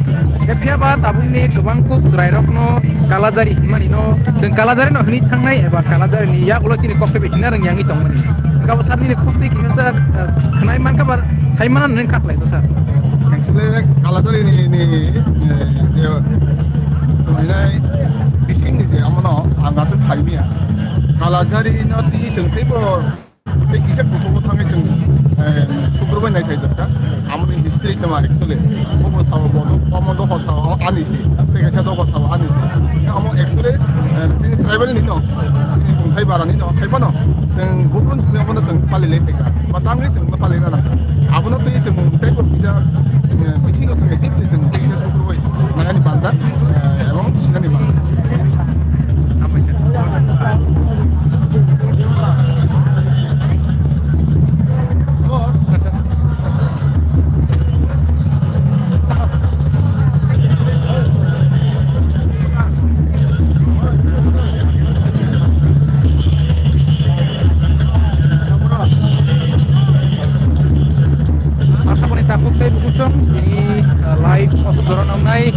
Efia ba tabu ni kebang kuk surai rok no kalajari mani no. Jeng kalajari no hini thang nai eba kalajari ni ya ulo cini kok thai bai hina reng yangi tong mani. Kau sar ni kuk thai kisah sar kenai man kabar sai mana neng kak lai to sir. actually kalajari ni je ini dising ni je amono angasuk saimia kalajari no ti sing tebo te kise kutu tangi sing sukurbai nai thai dakka amoni history te ma actually bobo sawo bodo komodo ko sawo anisi te kase do ko sawo anisi amo actually sing travel ni no sing thai barani no thai pano sing gurun sing amono sing pali le teka batang ni sing pali na abono te sing te ko bisa bising ko te dip sing te kase sukurbai nani banda এবং sinani banda Apa sih? Ini live masuk dorong amnai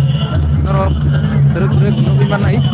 norok terus gimana ini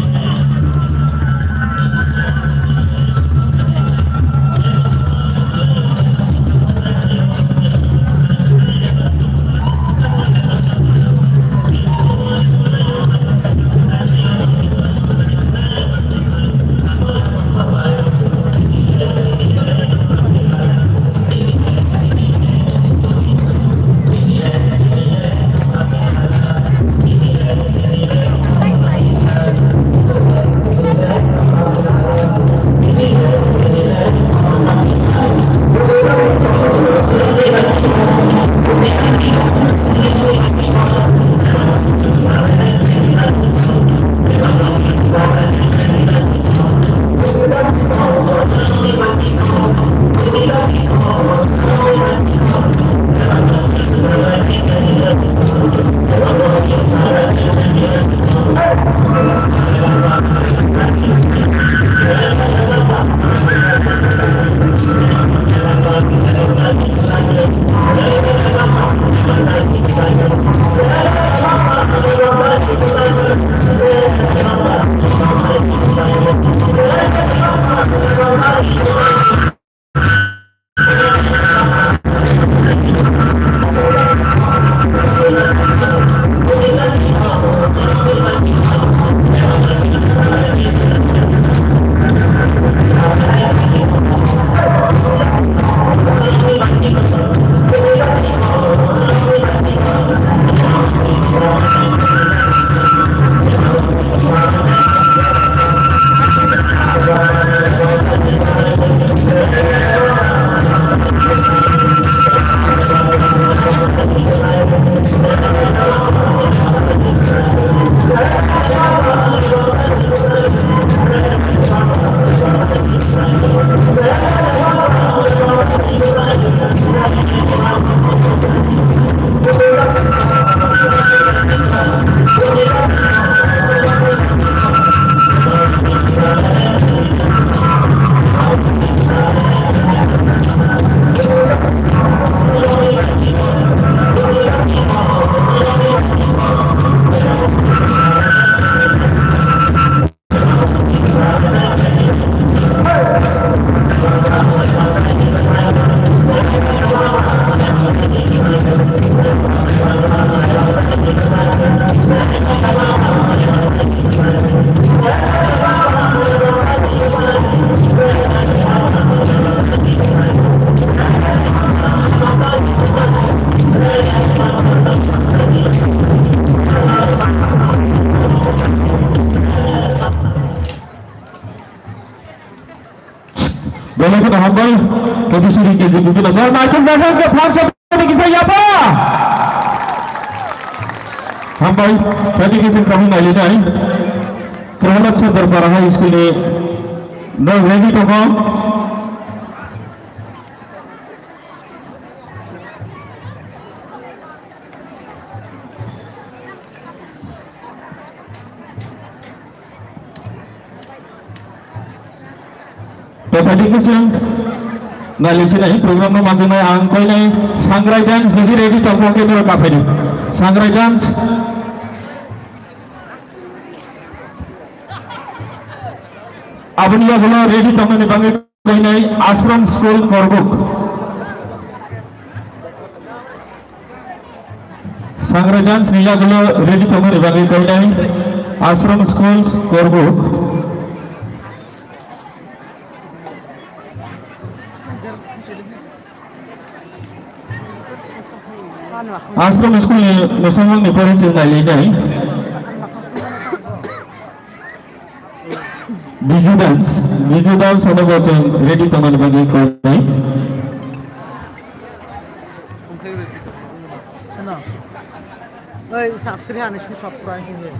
Boleh kita hambal ke sini ke jadi kita dah macam mana ke pelancong ni kita ya apa? Hambal tadi kita kami nak lihat ni. Kerana saya berparah sekali. Dah ready to go. tadi kucing nalisi naik program memandang angkoi naik sangrai dance jadi ready toko ke dua kafe ini sangrai dance abang ya bola ready toko nih bangi koi naik ashram school korbuk sangrai dance nih ya bola ready toko nih bangi koi naik ashram school korbuk Ashram school nasional ni pernah cengai ini. Biju dance ada macam ready teman bagi kau ni. Oi, subscribe ane shop pura ini.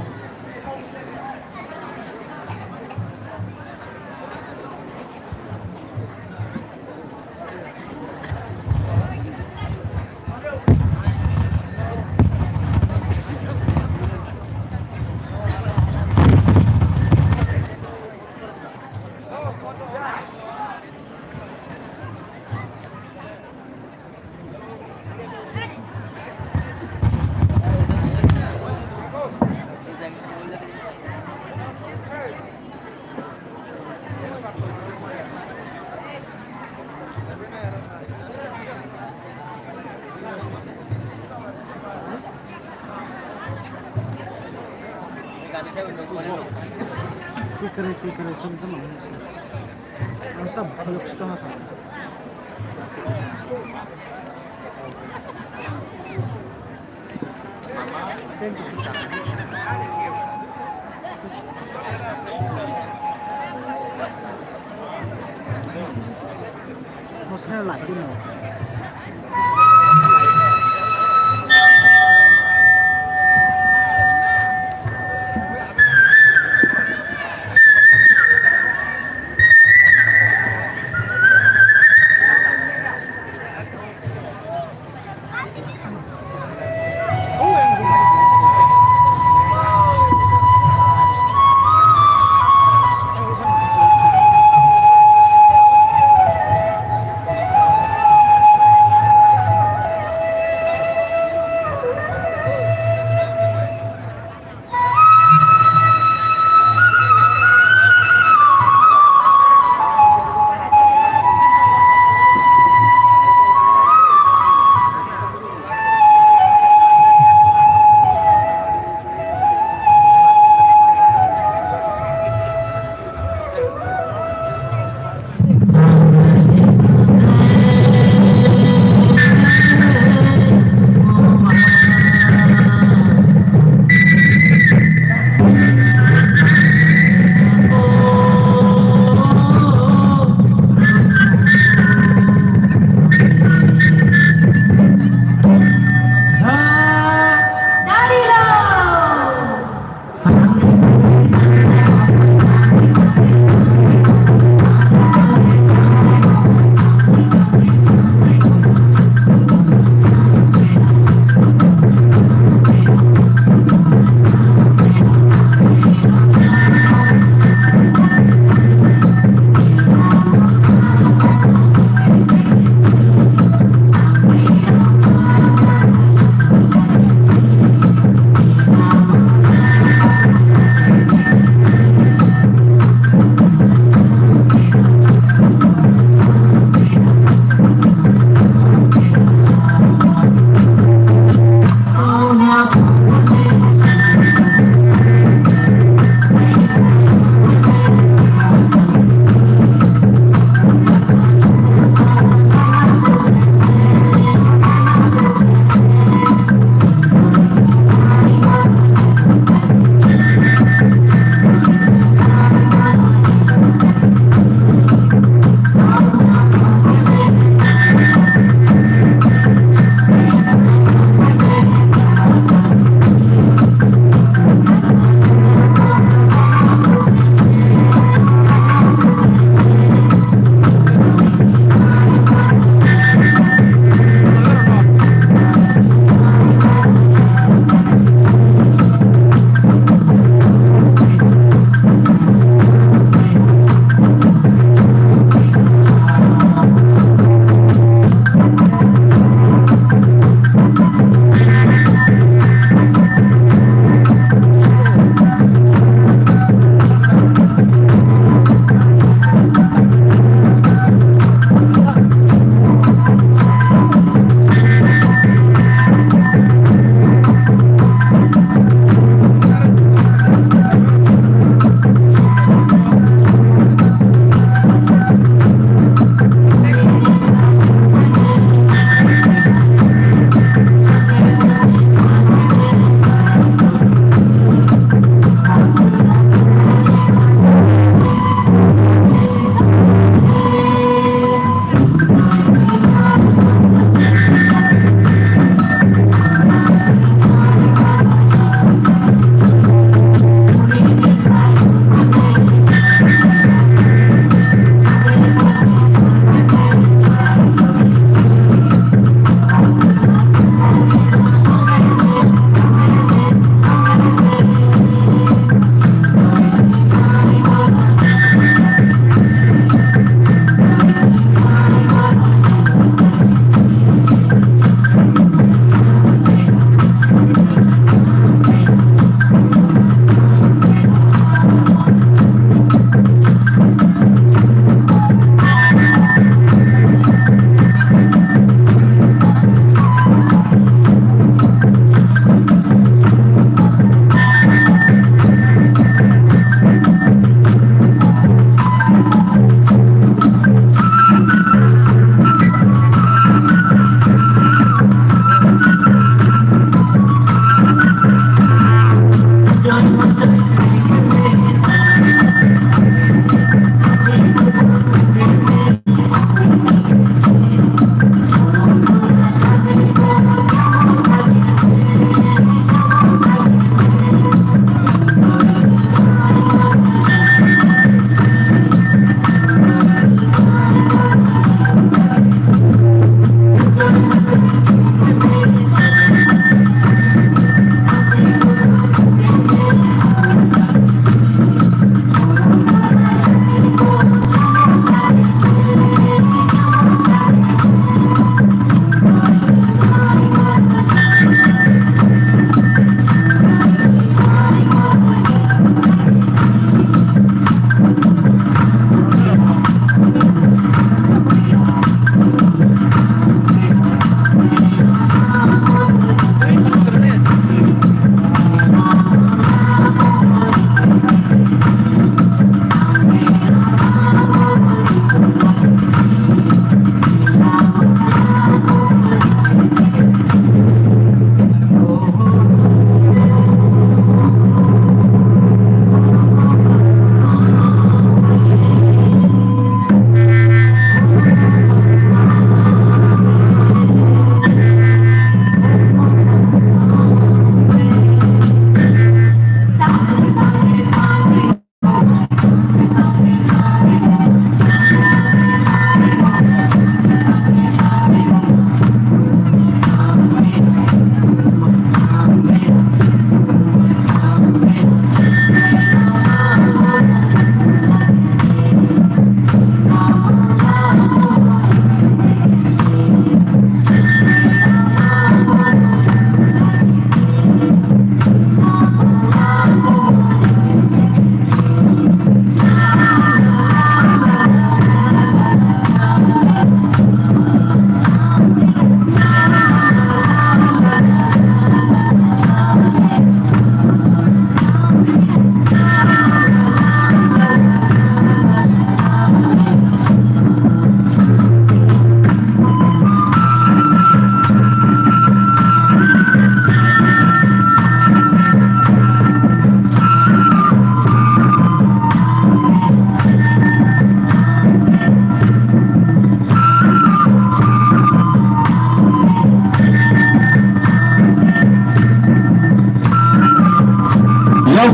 Kira sama-sama. Masa belum setengah sama. Maksudnya lagi mau.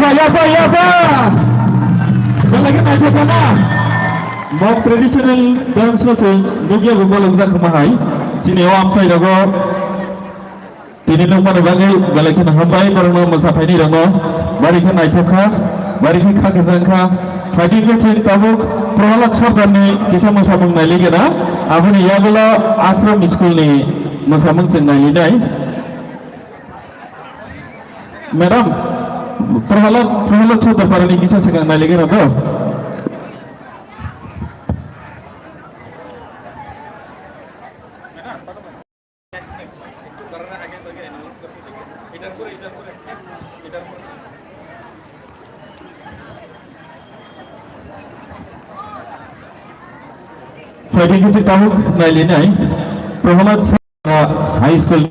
apa. Lagi naik ke mana? Mau tradisional dance macam dunia berbaloi tak kemahai. Sini awam saya jago. Ini nomor bagai balik ke hambai baru masapai ni dong. Balik ke naik ke, balik ke kesangka. Tadi ke cinta buk perhalat sabda ni kisah masamung nali kena. Apa ni ya gula asram school ni masamung cengai nai. Madam, perhalat sabda pada ni kisah sekarang nali kena tu. Fighting kasi tahu nailinay, perhalat sa high school